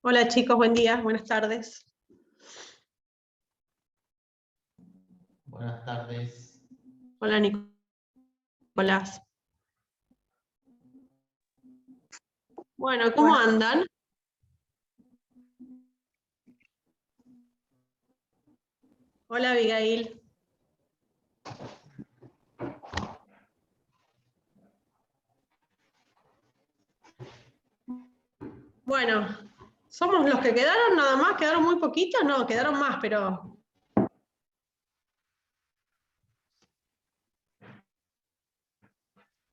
Hola chicos, buen día, buenas tardes. Buenas tardes. Hola Nicolás. Bueno, ¿cómo andan? Hola Abigail. Bueno, ¿somos los que quedaron nada más? ¿Quedaron muy poquitos? No, quedaron más, pero...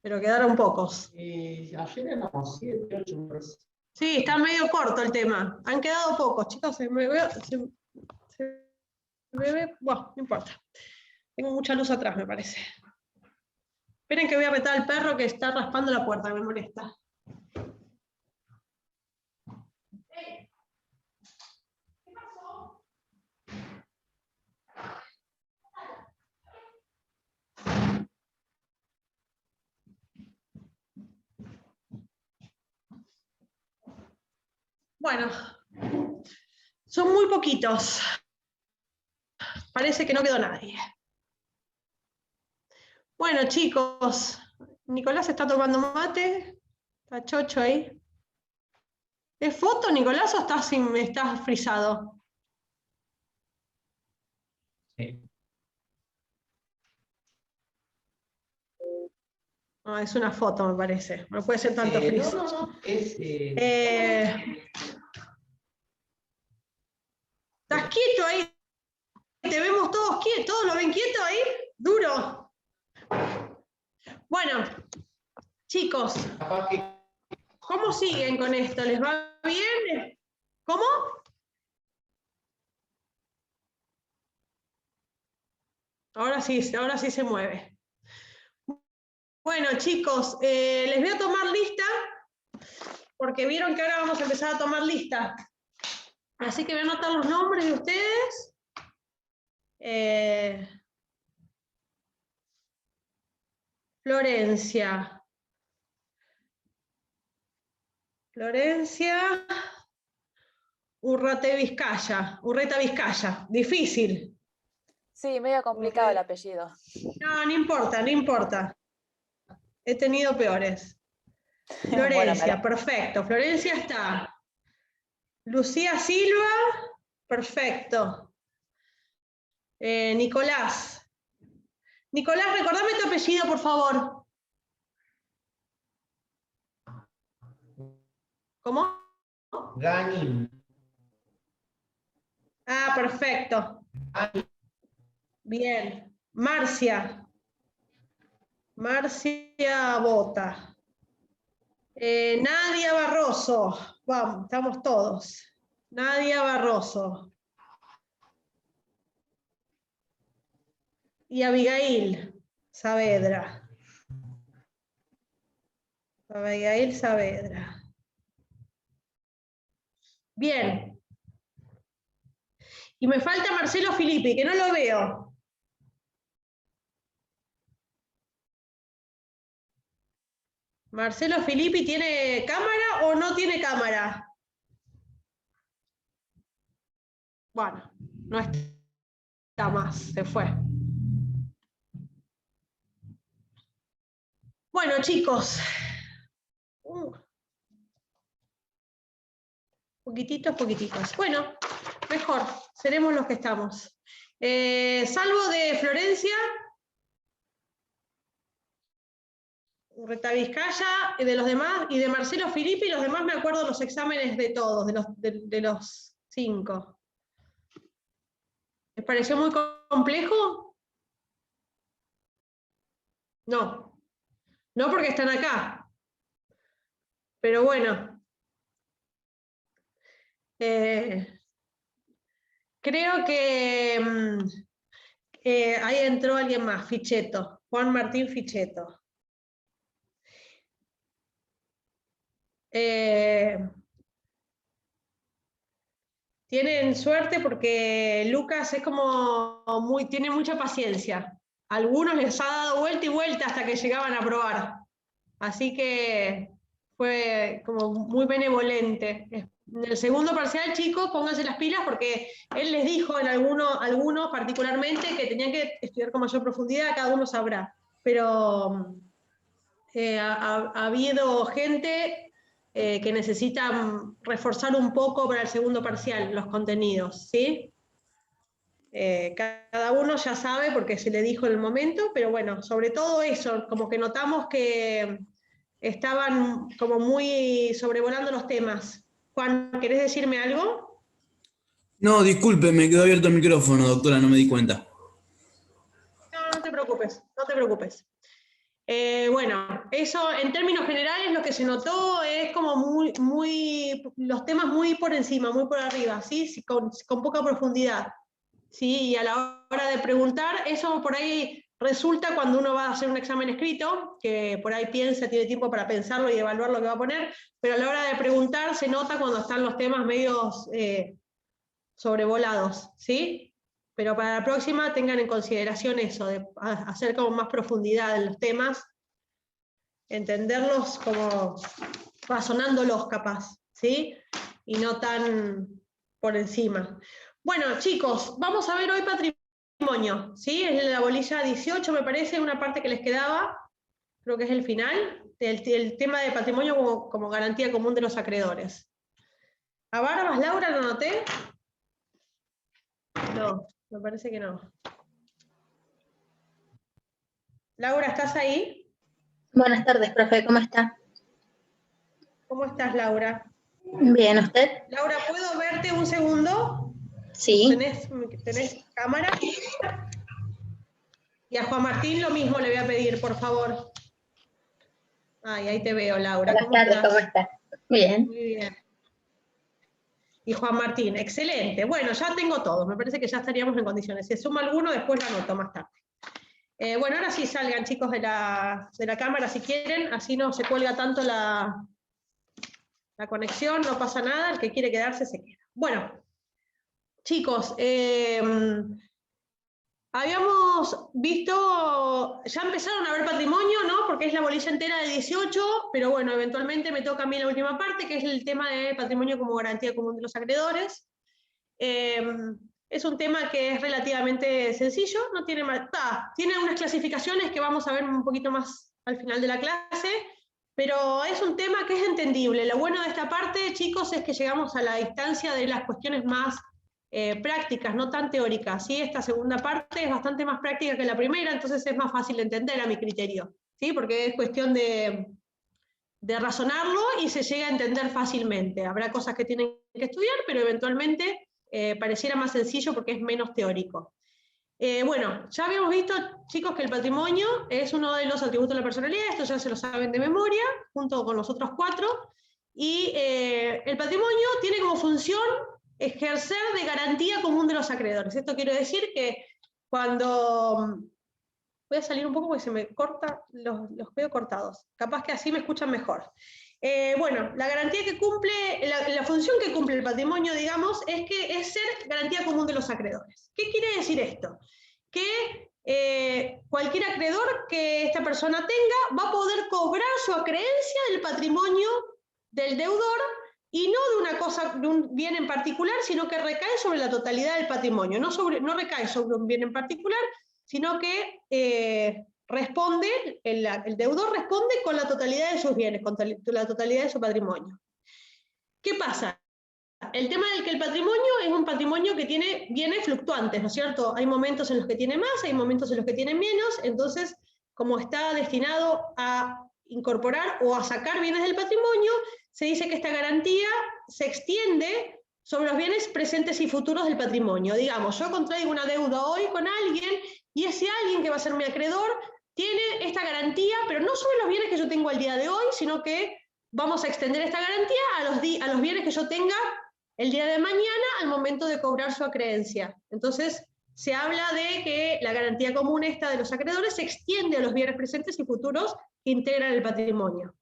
Pero quedaron pocos. Ayer éramos 7, 8 personas. Sí, está medio corto el tema. Han quedado pocos, chicos. Bueno, no importa. Tengo mucha luz atrás, me parece. Esperen que voy a retar al perro que está raspando la puerta, me molesta. Bueno, son muy poquitos. Parece que no quedó nadie. Bueno, chicos, Nicolás está tomando mate. Está chocho ahí. ¿Es foto, Nicolás, o estás frisado? Sí. No, es una foto, me parece. No puede ser tanto friso. No. Es, ¿Estás quieto ahí? ¿Te vemos todos quietos? ¿Todos lo ven quieto ahí? Duro. Bueno, chicos, ¿cómo siguen con esto? ¿Les va bien? ¿Cómo? Ahora sí se mueve. Bueno, chicos, les voy a tomar lista, porque vieron que ahora vamos a empezar a tomar lista. Así que voy a anotar los nombres de ustedes. Florencia. Urreta Vizcaya. Difícil. Sí, medio complicado el apellido. No, no importa. He tenido peores. Florencia, Bueno, perfecto. Florencia está. Lucía Silva, perfecto. Nicolás. Nicolás, recordame tu apellido, por favor. ¿Cómo? Ganin. Ah, perfecto. Bien. Marcia Bota. Nadia Barroso. Vamos, estamos todos. Nadia Barroso. Y Abigail Saavedra. Bien. Y me falta Marcelo Filippi, que no lo veo. ¿Marcelo Filippi tiene cámara o no tiene cámara? Bueno, no está más, se fue. Bueno, chicos. Poquititos. Bueno, mejor, seremos los que estamos. Salvo de Florencia, Urreta Vizcaya, de los demás, y de Marcelo Filippi, los demás me acuerdo los exámenes de todos, de los 5. ¿Les pareció muy complejo? No. No porque están acá. Pero bueno. Creo que ahí entró alguien más, Fichetto, Juan Martín Fichetto. Tienen suerte porque Lucas es como tiene mucha paciencia. A algunos les ha dado vuelta y vuelta hasta que llegaban a probar. Así que fue como muy benevolente. En el segundo parcial, chicos, pónganse las pilas porque él les dijo en algunos particularmente que tenían que estudiar con mayor profundidad, cada uno sabrá. Pero ha habido gente que necesita reforzar un poco para el segundo parcial los contenidos, ¿sí? Cada uno ya sabe porque se le dijo en el momento, pero bueno, sobre todo eso, como que notamos que estaban como muy sobrevolando los temas. Juan, ¿querés decirme algo? No, disculpe, me quedó abierto el micrófono, doctora, no me di cuenta. No, no te preocupes, no te preocupes. Bueno, eso en términos generales lo que se notó es como los temas muy por encima, muy por arriba, ¿sí? Con poca profundidad, ¿sí? Y a la hora de preguntar, eso por ahí resulta cuando uno va a hacer un examen escrito, que por ahí piensa, tiene tiempo para pensarlo y evaluar lo que va a poner, pero a la hora de preguntar se nota cuando están los temas medios sobrevolados, ¿sí? Pero para la próxima tengan en consideración eso, de hacer como más profundidad en los temas, entenderlos como razonándolos capaz, ¿sí? Y no tan por encima. Bueno, chicos, vamos a ver hoy patrimonio, ¿sí? Es la bolilla 18, me parece, una parte que les quedaba, creo que es el final, el tema de patrimonio como garantía común de los acreedores. ¿A Barbas, Laura, lo anoté? No, me parece que no. Laura, ¿estás ahí? Buenas tardes, profe, ¿cómo está? ¿Cómo estás, Laura? Bien, ¿usted? Laura, ¿puedo verte un segundo? Sí. ¿Tenés cámara? Y a Juan Martín lo mismo le voy a pedir, por favor. Ay, ahí te veo, Laura. Buenas tardes, ¿cómo está? Bien. Muy bien. Y Juan Martín, excelente. Bueno, ya tengo todo. Me parece que ya estaríamos en condiciones. Si suma alguno, después lo anoto más tarde. Bueno, ahora sí salgan, chicos, de la cámara si quieren. Así no se cuelga tanto la conexión, no pasa nada. El que quiere quedarse, se queda. Bueno, chicos, habíamos visto, ya empezaron a ver patrimonio, ¿no? Porque es la bolilla entera de 18, pero bueno, eventualmente me toca a mí la última parte, que es el tema de patrimonio como garantía común de los acreedores. Es un tema que es relativamente sencillo, no tiene tiene unas clasificaciones que vamos a ver un poquito más al final de la clase, pero es un tema que es entendible. Lo bueno de esta parte, chicos, es que llegamos a la instancia de las cuestiones más prácticas, no tan teóricas, ¿sí? Esta segunda parte es bastante más práctica que la primera, entonces es más fácil de entender a mi criterio, ¿sí? Porque es cuestión de razonarlo y se llega a entender fácilmente. Habrá cosas que tienen que estudiar, pero eventualmente pareciera más sencillo porque es menos teórico. Bueno, ya habíamos visto, chicos, que el patrimonio es uno de los atributos de la personalidad, esto ya se lo saben de memoria, junto con los otros 4, y el patrimonio tiene como función ejercer de garantía común de los acreedores. Esto quiere decir que cuando... Voy a salir un poco porque se me corta, los veo cortados. Capaz que así me escuchan mejor. Bueno, la garantía que cumple, la función que cumple el patrimonio, digamos, es que es ser garantía común de los acreedores. ¿Qué quiere decir esto? Que cualquier acreedor que esta persona tenga va a poder cobrar su acreencia del patrimonio del deudor y no de una cosa, de un bien en particular, sino que recae sobre la totalidad del patrimonio. No recae sobre un bien en particular, sino que responde, el deudor responde con la totalidad de sus bienes, con la totalidad de su patrimonio. ¿Qué pasa? El tema del que el patrimonio es un patrimonio que tiene bienes fluctuantes, ¿no es cierto? Hay momentos en los que tiene más, hay momentos en los que tiene menos, entonces, como está destinado a incorporar o a sacar bienes del patrimonio, se dice que esta garantía se extiende sobre los bienes presentes y futuros del patrimonio. Digamos, yo contraigo una deuda hoy con alguien y ese alguien que va a ser mi acreedor tiene esta garantía, pero no sobre los bienes que yo tengo al día de hoy, sino que vamos a extender esta garantía a los bienes que yo tenga el día de mañana al momento de cobrar su acreencia. Entonces, se habla de que la garantía común esta de los acreedores se extiende a los bienes presentes y futuros que integran el patrimonio.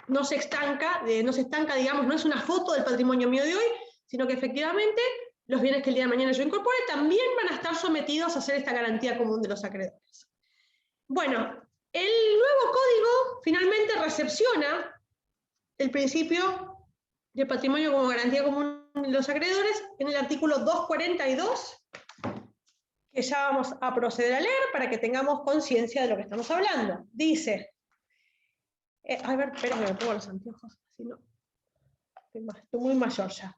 No se estanca, digamos, no es una foto del patrimonio mío de hoy, sino que efectivamente los bienes que el día de mañana yo incorpore también van a estar sometidos a hacer esta garantía común de los acreedores. Bueno, el nuevo código finalmente recepciona el principio del patrimonio como garantía común de los acreedores en el artículo 242, que ya vamos a proceder a leer para que tengamos conciencia de lo que estamos hablando. Dice, a ver, espera que me pongo los anteojos, si no, estoy muy mayor ya.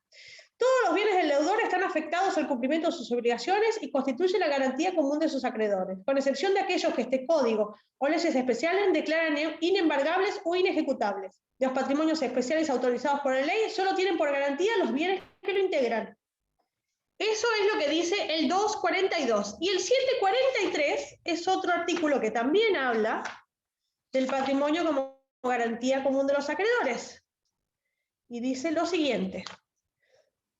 Todos los bienes del deudor están afectados al cumplimiento de sus obligaciones y constituyen la garantía común de sus acreedores, con excepción de aquellos que este código o leyes especiales declaran inembargables o inejecutables. Los patrimonios especiales autorizados por la ley solo tienen por garantía los bienes que lo integran. Eso es lo que dice el 242. Y el 743 es otro artículo que también habla del patrimonio como garantía común de los acreedores. Y dice lo siguiente.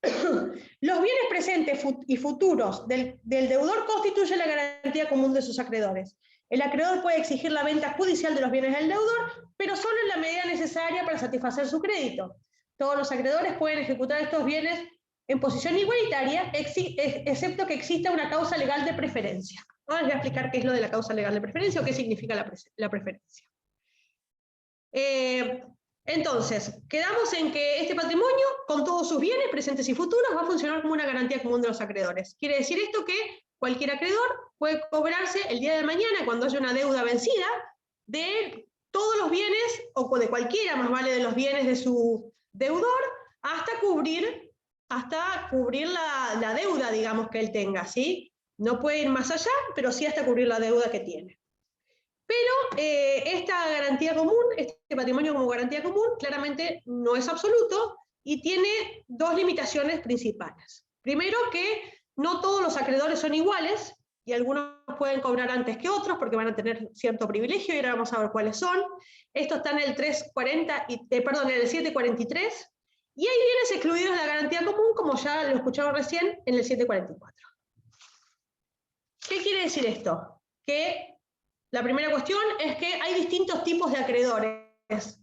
Los bienes presentes y futuros del deudor constituyen la garantía común de sus acreedores. El acreedor puede exigir la venta judicial de los bienes del deudor, pero solo en la medida necesaria para satisfacer su crédito. Todos los acreedores pueden ejecutar estos bienes en posición igualitaria, excepto que exista una causa legal de preferencia. Ahora les voy a explicar qué es lo de la causa legal de preferencia o qué significa la preferencia. Entonces, quedamos en que este patrimonio, con todos sus bienes presentes y futuros, va a funcionar como una garantía común de los acreedores. Quiere decir esto que cualquier acreedor puede cobrarse el día de mañana, cuando haya una deuda vencida, de todos los bienes, o de cualquiera, más vale de los bienes de su deudor, hasta cubrir la deuda, digamos, que él tenga, ¿sí? No puede ir más allá, pero sí hasta cubrir la deuda que tiene. Pero esta garantía común, este patrimonio como garantía común, claramente no es absoluto y tiene dos limitaciones principales. Primero, que no todos los acreedores son iguales y algunos pueden cobrar antes que otros porque van a tener cierto privilegio y ahora vamos a ver cuáles son. Esto está en el 340 en el 743 y hay bienes excluidos de la garantía común, como ya lo escuchamos recién, en el 744. ¿Qué quiere decir esto? Que la primera cuestión es que hay distintos tipos de acreedores,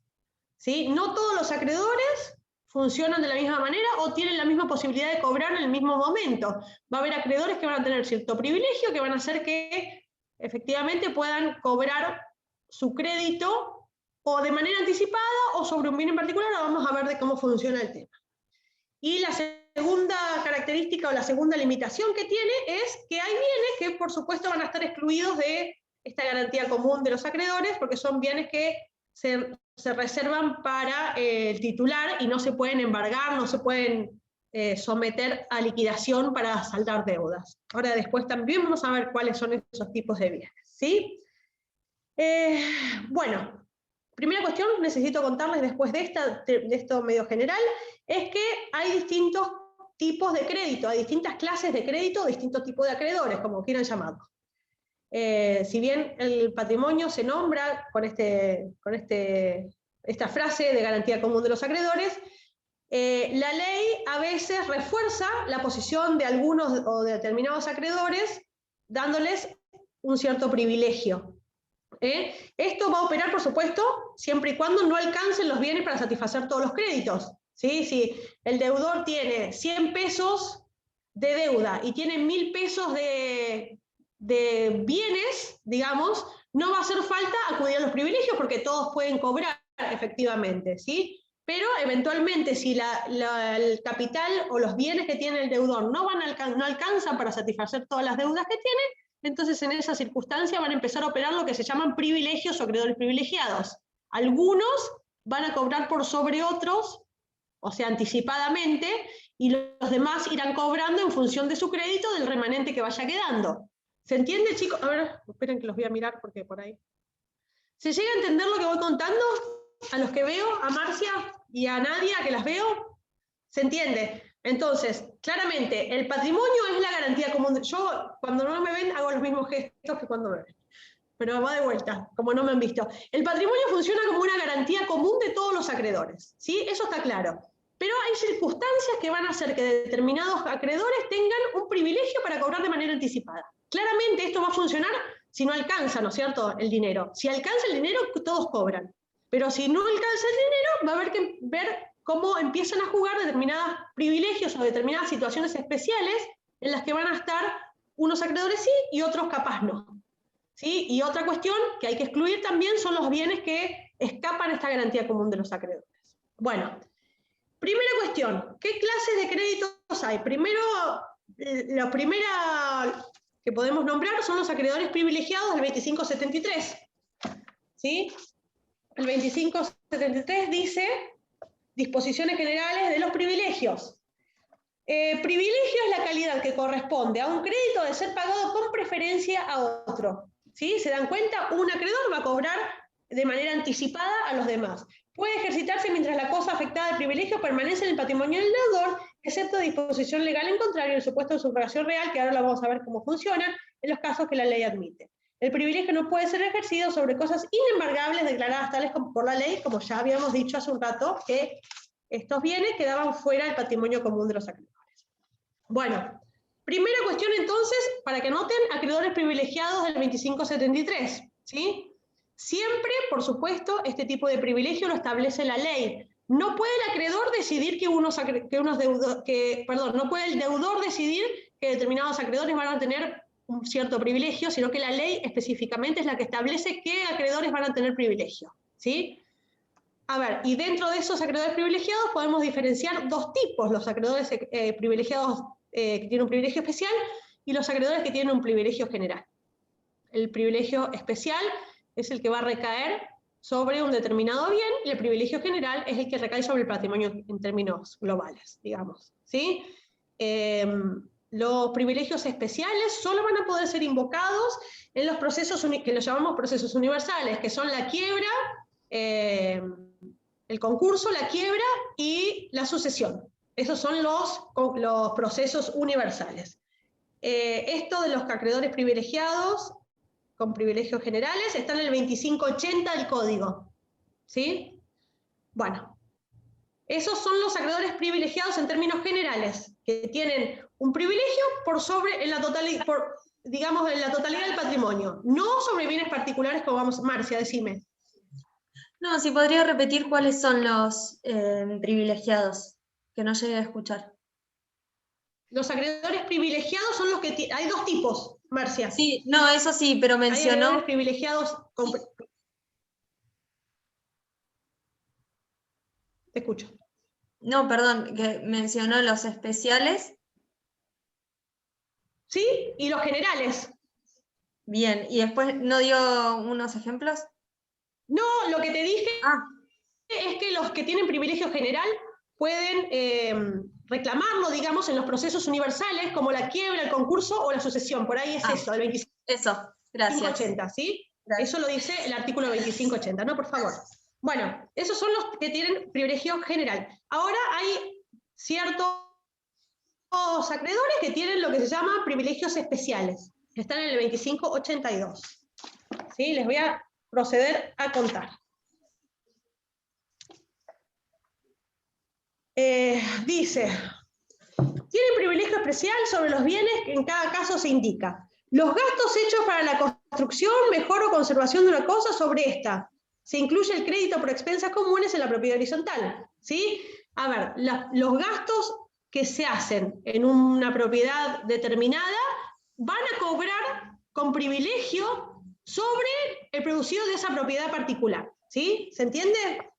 ¿sí? No todos los acreedores funcionan de la misma manera o tienen la misma posibilidad de cobrar en el mismo momento. Va a haber acreedores que van a tener cierto privilegio, que van a hacer que efectivamente puedan cobrar su crédito o de manera anticipada o sobre un bien en particular. Ahora vamos a ver de cómo funciona el tema. Y la segunda característica o la segunda limitación que tiene es que hay bienes que por supuesto van a estar excluidos de esta garantía común de los acreedores, porque son bienes que se reservan para el titular y no se pueden embargar, no se pueden someter a liquidación para saldar deudas. Ahora después también vamos a ver cuáles son esos tipos de bienes, ¿sí? Bueno, primera cuestión, necesito contarles después de esto medio general, es que hay distintos tipos de crédito, hay distintas clases de crédito, distintos tipos de acreedores, como quieran llamarlos. Si bien el patrimonio se nombra con esta frase de garantía común de los acreedores, la ley a veces refuerza la posición de algunos o de determinados acreedores, dándoles un cierto privilegio. Esto va a operar, por supuesto, siempre y cuando no alcancen los bienes para satisfacer todos los créditos, ¿sí? Si el deudor tiene 100 pesos de deuda y tiene 1000 pesos de bienes, digamos, no va a hacer falta acudir a los privilegios porque todos pueden cobrar efectivamente, ¿sí? Pero eventualmente si el capital o los bienes que tiene el deudor no alcanzan para satisfacer todas las deudas que tiene, entonces en esa circunstancia van a empezar a operar lo que se llaman privilegios o acreedores privilegiados. Algunos van a cobrar por sobre otros, o sea, anticipadamente, y los demás irán cobrando en función de su crédito del remanente que vaya quedando. ¿Se entiende, chicos? A ver, esperen que los voy a mirar porque por ahí. ¿Se llega a entender lo que voy contando? A los que veo, a Marcia y a Nadia, que las veo, ¿se entiende? Entonces, claramente, el patrimonio es la garantía común. Yo, cuando no me ven, hago los mismos gestos que cuando me ven. Pero va de vuelta, como no me han visto. El patrimonio funciona como una garantía común de todos los acreedores, ¿sí? Eso está claro. Pero hay circunstancias que van a hacer que determinados acreedores tengan un privilegio para cobrar de manera anticipada. Claramente esto va a funcionar si no alcanza, ¿no es cierto?, el dinero. Si alcanza el dinero, todos cobran. Pero si no alcanza el dinero, va a haber que ver cómo empiezan a jugar determinados privilegios o determinadas situaciones especiales en las que van a estar unos acreedores sí y otros capaz no. ¿Sí? Y otra cuestión que hay que excluir también son los bienes que escapan a esta garantía común de los acreedores. Bueno, Primera cuestión, ¿qué clases de créditos hay? Primero, la primera que podemos nombrar son los acreedores privilegiados del 2573. ¿Sí? El 2573 dice disposiciones generales de los privilegios. Privilegio es la calidad que corresponde a un crédito de ser pagado con preferencia a otro. ¿Sí? ¿Se dan cuenta? Un acreedor va a cobrar de manera anticipada a los demás. Puede ejercitarse mientras la cosa afectada del privilegio permanece en el patrimonio del deudor, excepto disposición legal en contrario, en el supuesto de subrogación real, que ahora lo vamos a ver cómo funciona, en los casos que la ley admite. El privilegio no puede ser ejercido sobre cosas inembargables declaradas tales como por la ley, como ya habíamos dicho hace un rato, que estos bienes quedaban fuera del patrimonio común de los acreedores. Bueno, primera cuestión entonces, para que noten, acreedores privilegiados del 2573, ¿sí? Siempre, por supuesto, este tipo de privilegio lo establece la ley. No puede el acreedor decidir no puede el deudor decidir que determinados acreedores van a tener un cierto privilegio, sino que la ley específicamente es la que establece qué acreedores van a tener privilegio, ¿sí? A ver, y dentro de esos acreedores privilegiados podemos diferenciar dos tipos, los acreedores privilegiados que tienen un privilegio especial y los acreedores que tienen un privilegio general. El privilegio especial es el que va a recaer sobre un determinado bien y el privilegio general es el que recae sobre el patrimonio en términos globales, digamos, ¿sí? Los privilegios especiales solo van a poder ser invocados en los procesos que los llamamos procesos universales, que son la quiebra, el concurso, la quiebra y la sucesión. Esos son los procesos universales. Esto de los acreedores privilegiados con privilegios generales está en el 2580 del Código, ¿sí? Bueno, esos son los acreedores privilegiados en términos generales, que tienen un privilegio por sobre, en la totalidad del patrimonio, no sobre bienes particulares como vamos. Marcia, decime. No, si podría repetir cuáles son los privilegiados, que no llegué a escuchar. Los acreedores privilegiados son los que hay dos tipos, Marcia. Sí, no, eso sí, pero Hay mencionó. acreedores privilegiados con... Te escucho. No, perdón, que mencionó los especiales. ¿Sí? Y los generales. Bien, y después no dio unos ejemplos. No, lo que te dije es que los que tienen privilegio general pueden reclamarlo, digamos, en los procesos universales, como la quiebra, el concurso o la sucesión. Por ahí es eso, el 2580, ¿sí? Gracias. Eso lo dice el artículo 2580, ¿no? Por favor. Bueno, esos son los que tienen privilegio general. Ahora hay ciertos acreedores que tienen lo que se llama privilegios especiales. Están en el 2582. ¿Sí? Les voy a proceder a contar. Dice, tienen privilegio especial sobre los bienes que en cada caso se indica. Los gastos hechos para la construcción, mejora o conservación de una cosa sobre esta. Se incluye el crédito por expensas comunes en la propiedad horizontal. ¿Sí? A ver, los gastos que se hacen en una propiedad determinada van a cobrar con privilegio sobre el producido de esa propiedad particular. ¿Sí? ¿Se entiende?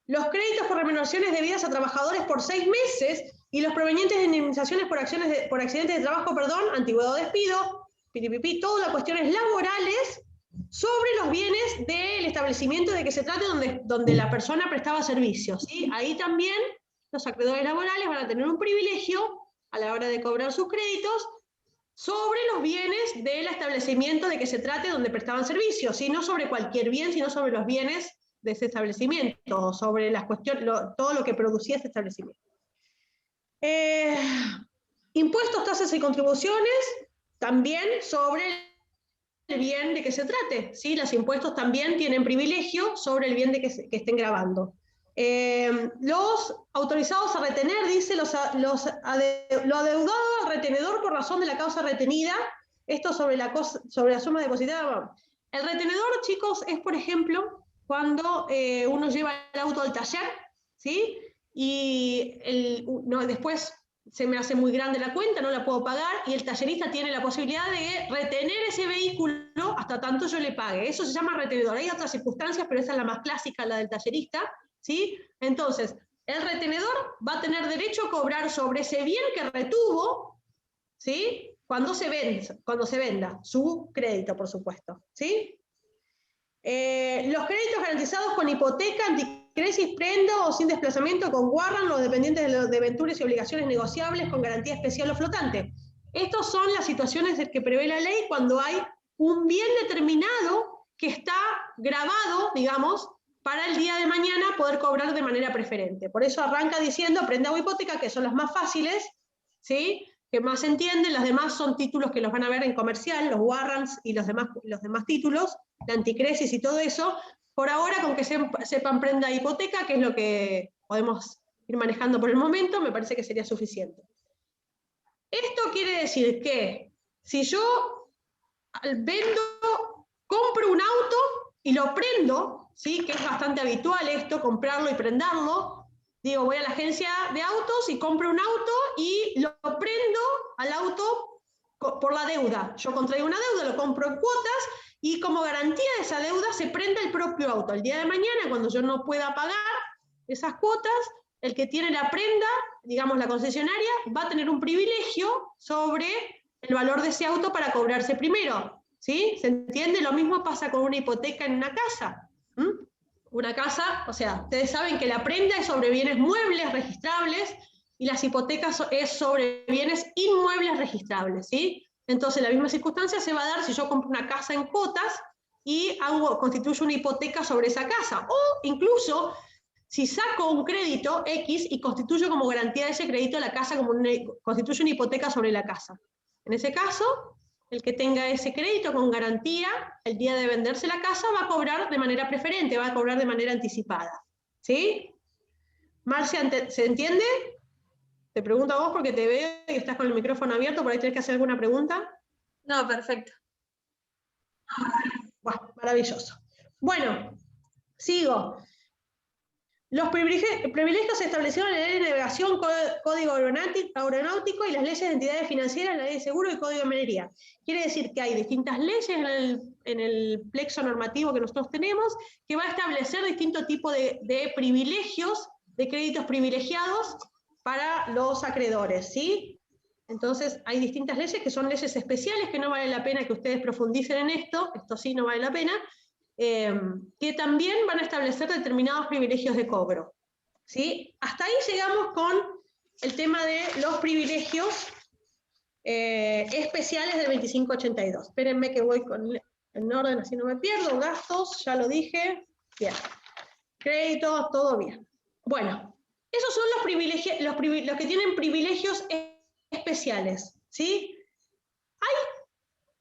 Los créditos por remuneraciones debidas a trabajadores por 6 meses y los provenientes de indemnizaciones por accidentes de trabajo, antigüedad o despido, todas las cuestiones laborales sobre los bienes del establecimiento de que se trate donde la persona prestaba servicios. ¿Sí? Ahí también los acreedores laborales van a tener un privilegio a la hora de cobrar sus créditos sobre los bienes del establecimiento de que se trate donde prestaban servicios, ¿sí? No sobre cualquier bien, sino sobre los bienes de ese establecimiento, sobre las cuestiones, todo lo que producía ese establecimiento. Impuestos, tasas y contribuciones, también sobre el bien de que se trate, ¿sí? Los impuestos también tienen privilegio sobre el bien de que estén grabando. Los autorizados a retener, dice, lo adeudado al retenedor por razón de la causa retenida, esto sobre la suma depositada. El retenedor, chicos, es, por ejemplo, cuando uno lleva el auto al taller, ¿sí? Y después se me hace muy grande la cuenta, no la puedo pagar, y el tallerista tiene la posibilidad de retener ese vehículo hasta tanto yo le pague. Eso se llama retenedor. Hay otras circunstancias, pero esa es la más clásica, la del tallerista, ¿sí? Entonces, el retenedor va a tener derecho a cobrar sobre ese bien que retuvo, ¿sí? Cuando se venda su crédito, por supuesto, ¿sí? Los créditos garantizados con hipoteca, anticresis, prenda o sin desplazamiento con warrant, los dependientes de los debentures y obligaciones negociables con garantía especial o flotante. Estas son las situaciones que prevé la ley cuando hay un bien determinado que está grabado, digamos, para el día de mañana poder cobrar de manera preferente. Por eso arranca diciendo prenda o hipoteca, que son las más fáciles, ¿sí? Que más se entienden, las demás son títulos que los van a ver en comercial, los warrants y los demás títulos, de anticresis y todo eso. Por ahora, con que sepan prenda e hipoteca, que es lo que podemos ir manejando por el momento, me parece que sería suficiente. Esto quiere decir que si yo compro un auto y lo prendo, ¿sí? Que es bastante habitual esto, comprarlo y prenderlo. Digo, voy a la agencia de autos y compro un auto y lo prendo al auto por la deuda. Yo contraigo una deuda, lo compro en cuotas y como garantía de esa deuda se prende el propio auto. El día de mañana, cuando yo no pueda pagar esas cuotas, el que tiene la prenda, digamos la concesionaria, va a tener un privilegio sobre el valor de ese auto para cobrarse primero. ¿Sí? ¿Se entiende? Lo mismo pasa con una hipoteca en una casa. Una casa, o sea, ustedes saben que la prenda es sobre bienes muebles registrables y las hipotecas es sobre bienes inmuebles registrables, ¿sí? Entonces la misma circunstancia se va a dar si yo compro una casa en cuotas y constituyo una hipoteca sobre esa casa. O incluso si saco un crédito X y constituyo como garantía de ese crédito la casa, constituyo una hipoteca sobre la casa. En ese caso, el que tenga ese crédito con garantía, el día de venderse la casa va a cobrar de manera preferente, va a cobrar de manera anticipada. ¿Sí? Marcia, ¿se entiende? Te pregunto a vos porque te veo y estás con el micrófono abierto, por ahí tenés que hacer alguna pregunta. No, perfecto. Bueno, maravilloso. Bueno, sigo. Los privilegios establecidos en la Ley de Navegación, Código Aeronáutico y las leyes de entidades financieras, la Ley de Seguro y el Código de Minería. Quiere decir que hay distintas leyes en el plexo normativo que nosotros tenemos que va a establecer distintos tipos de privilegios, de créditos privilegiados para los acreedores, ¿sí? Entonces hay distintas leyes que son leyes especiales que no vale la pena que ustedes profundicen en esto sí no vale la pena, que también van a establecer determinados privilegios de cobro. ¿Sí? Hasta ahí llegamos con el tema de los privilegios especiales del 2582. Espérenme que voy en orden, así no me pierdo. Gastos, ya lo dije. Bien. Créditos, todo bien. Bueno, esos son los privilegios, los que tienen privilegios especiales. ¿Sí? Hay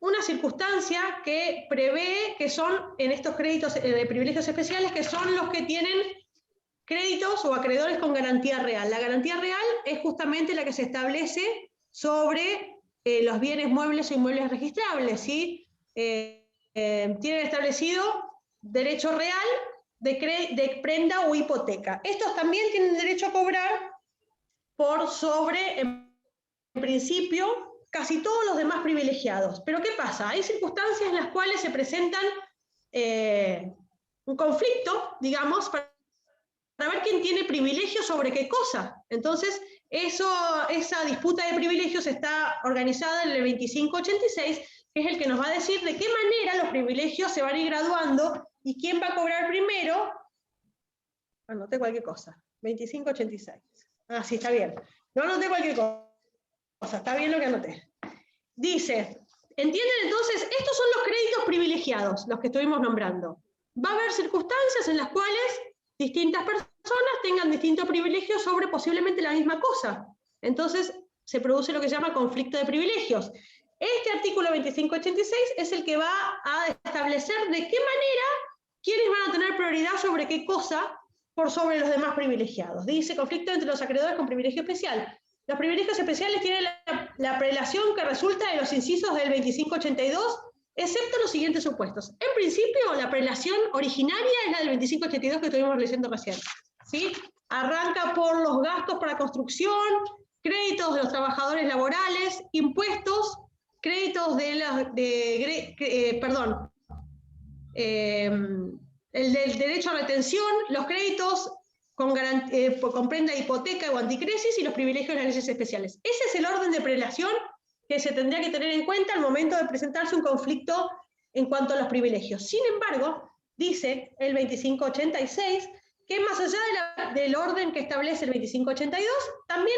una circunstancia que prevé que son en estos créditos de privilegios especiales, que son los que tienen créditos o acreedores con garantía real. La garantía real es justamente la que se establece sobre los bienes muebles o inmuebles registrables, ¿sí? Tienen establecido derecho real de prenda o hipoteca. Estos también tienen derecho a cobrar por sobre, en principio, casi todos los demás privilegiados. Pero ¿qué pasa? Hay circunstancias en las cuales se presentan un conflicto, digamos, para ver quién tiene privilegio sobre qué cosa. Entonces, esa disputa de privilegios está organizada en el 2586, que es el que nos va a decir de qué manera los privilegios se van a ir graduando y quién va a cobrar primero. Anoté cualquier cosa. 2586. Ah, sí, está bien. No anoté cualquier cosa. Está bien lo que anoté. Dice, ¿entienden entonces? Estos son los créditos privilegiados, los que estuvimos nombrando. Va a haber circunstancias en las cuales distintas personas tengan distintos privilegios sobre posiblemente la misma cosa. Entonces, se produce lo que se llama conflicto de privilegios. Este artículo 2586 es el que va a establecer de qué manera quiénes van a tener prioridad sobre qué cosa por sobre los demás privilegiados. Dice, conflicto entre los acreedores con privilegio especial. Los privilegios especiales tienen la prelación que resulta de los incisos del 2582, excepto los siguientes supuestos. En principio, la prelación originaria es la del 2582 que estuvimos leyendo recién. ¿Sí? Arranca por los gastos para construcción, créditos de los trabajadores laborales, impuestos, créditos el del derecho a retención, los créditos comprenda hipoteca o anticresis y los privilegios de las leyes especiales. Ese es el orden de prelación que se tendría que tener en cuenta al momento de presentarse un conflicto en cuanto a los privilegios. Sin embargo, dice el 2586 que más allá del orden que establece el 2582, también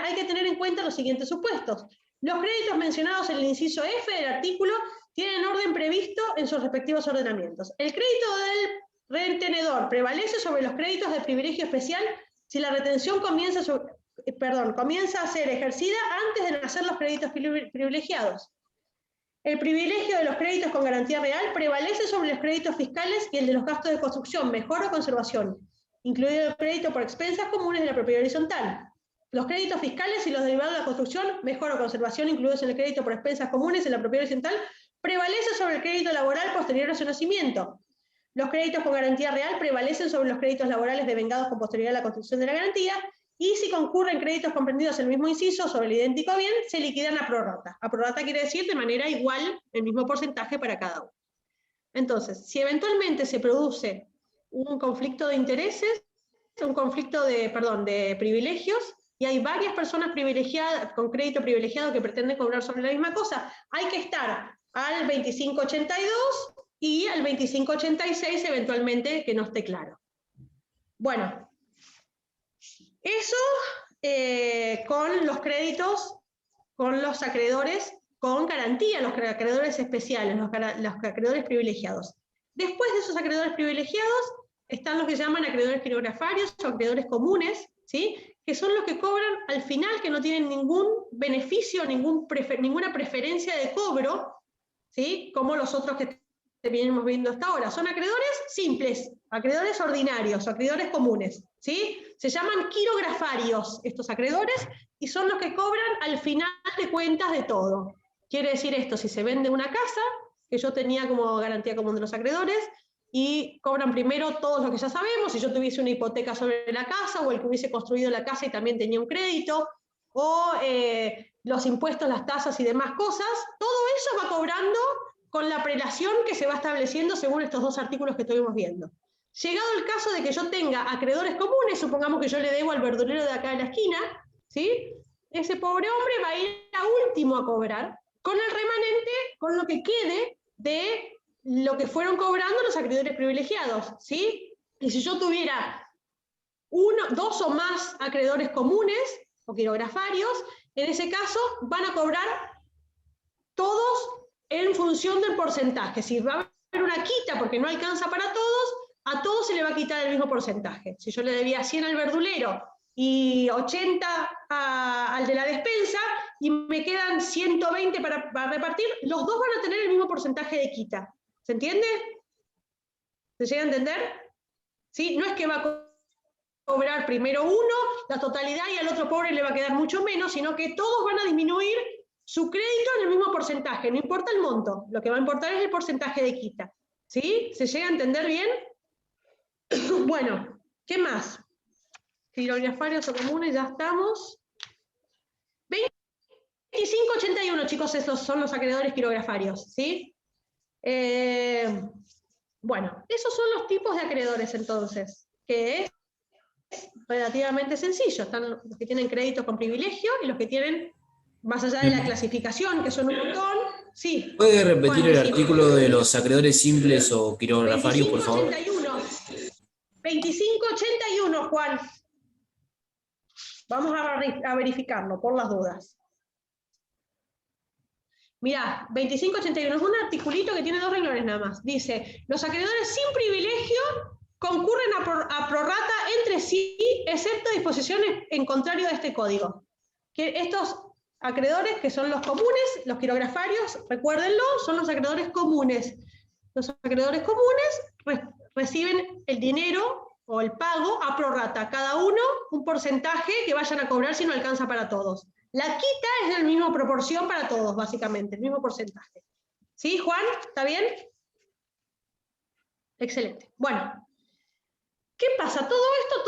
hay que tener en cuenta los siguientes supuestos. Los créditos mencionados en el inciso F del artículo tienen orden previsto en sus respectivos ordenamientos. El crédito del retenedor prevalece sobre los créditos de privilegio especial si la retención comienza a ser ejercida antes de nacer los créditos privilegiados. El privilegio de los créditos con garantía real prevalece sobre los créditos fiscales y el de los gastos de construcción, mejora o conservación, incluido el crédito por expensas comunes de la propiedad horizontal. Los créditos fiscales y los derivados de la construcción, mejora o conservación, incluidos en el crédito por expensas comunes en la propiedad horizontal, prevalece sobre el crédito laboral posterior a su nacimiento. Los créditos con garantía real prevalecen sobre los créditos laborales devengados con posterioridad a la constitución de la garantía, y si concurren créditos comprendidos en el mismo inciso sobre el idéntico bien, se liquidan a prorrata. A prorrata quiere decir de manera igual, el mismo porcentaje para cada uno. Entonces, si eventualmente se produce un conflicto de intereses, un conflicto de privilegios, y hay varias personas privilegiadas, con crédito privilegiado que pretenden cobrar sobre la misma cosa, hay que estar al 2582 y al 2586 eventualmente que no esté claro. Bueno, eso con los créditos, con los acreedores con garantía, los acreedores especiales, los acreedores privilegiados. Después de esos acreedores privilegiados están los que se llaman acreedores quirografarios o acreedores comunes, ¿sí? Que son los que cobran al final, que no tienen ningún beneficio, ninguna preferencia de cobro, ¿sí? Como los otros que venimos viendo hasta ahora. Son acreedores simples, acreedores ordinarios, acreedores comunes, ¿sí? Se llaman quirografarios estos acreedores y son los que cobran al final de cuentas de todo. Quiere decir esto, si se vende una casa, que yo tenía como garantía común de los acreedores, y cobran primero todos lo que ya sabemos, si yo tuviese una hipoteca sobre la casa, o el que hubiese construido la casa y también tenía un crédito, o los impuestos, las tasas y demás cosas, todo eso va cobrando con la prelación que se va estableciendo según estos dos artículos que estuvimos viendo. Llegado el caso de que yo tenga acreedores comunes, supongamos que yo le debo al verdulero de acá de la esquina, ¿sí? Ese pobre hombre va a ir a último a cobrar, con el remanente, con lo que quede de lo que fueron cobrando los acreedores privilegiados, ¿sí? Y si yo tuviera dos o más acreedores comunes o quirografarios, en ese caso van a cobrar todos en función del porcentaje. Si va a haber una quita porque no alcanza para todos, a todos se le va a quitar el mismo porcentaje. Si yo le debía 100 al verdulero y 80 al de la despensa, y me quedan 120 para repartir, los dos van a tener el mismo porcentaje de quita. ¿Se entiende? ¿Se llega a entender? ¿Sí? No es que va a cobrar primero uno la totalidad y al otro pobre le va a quedar mucho menos, sino que todos van a disminuir su crédito en el mismo porcentaje, no importa el monto, lo que va a importar es el porcentaje de quita. ¿Sí? ¿Se llega a entender bien? Bueno, ¿qué más? Quirografarios o comunes, ya estamos. 2581, chicos, esos son los acreedores quirografarios, ¿sí? Bueno, esos son los tipos de acreedores entonces, que es relativamente sencillo. Están los que tienen créditos con privilegio y los que tienen, más allá de la clasificación, que son un montón, sí. ¿Puede repetir Juan, el artículo de los acreedores simples o quirografarios, por favor? 2581, Juan. Vamos a verificarlo, por las dudas. Mirá, 2581 es un articulito que tiene 2 renglones nada más. Dice, los acreedores sin privilegio concurren a prorrata entre sí, excepto disposiciones en contrario de este código. Que estos acreedores, que son los comunes, los quirografarios, recuérdenlo, son los acreedores comunes. Los acreedores comunes reciben el dinero o el pago a prorrata, cada uno un porcentaje que vayan a cobrar si no alcanza para todos. La quita es de la misma proporción para todos, básicamente, el mismo porcentaje. ¿Sí, Juan? ¿Está bien? Excelente. Bueno, ¿qué pasa? Todo esto,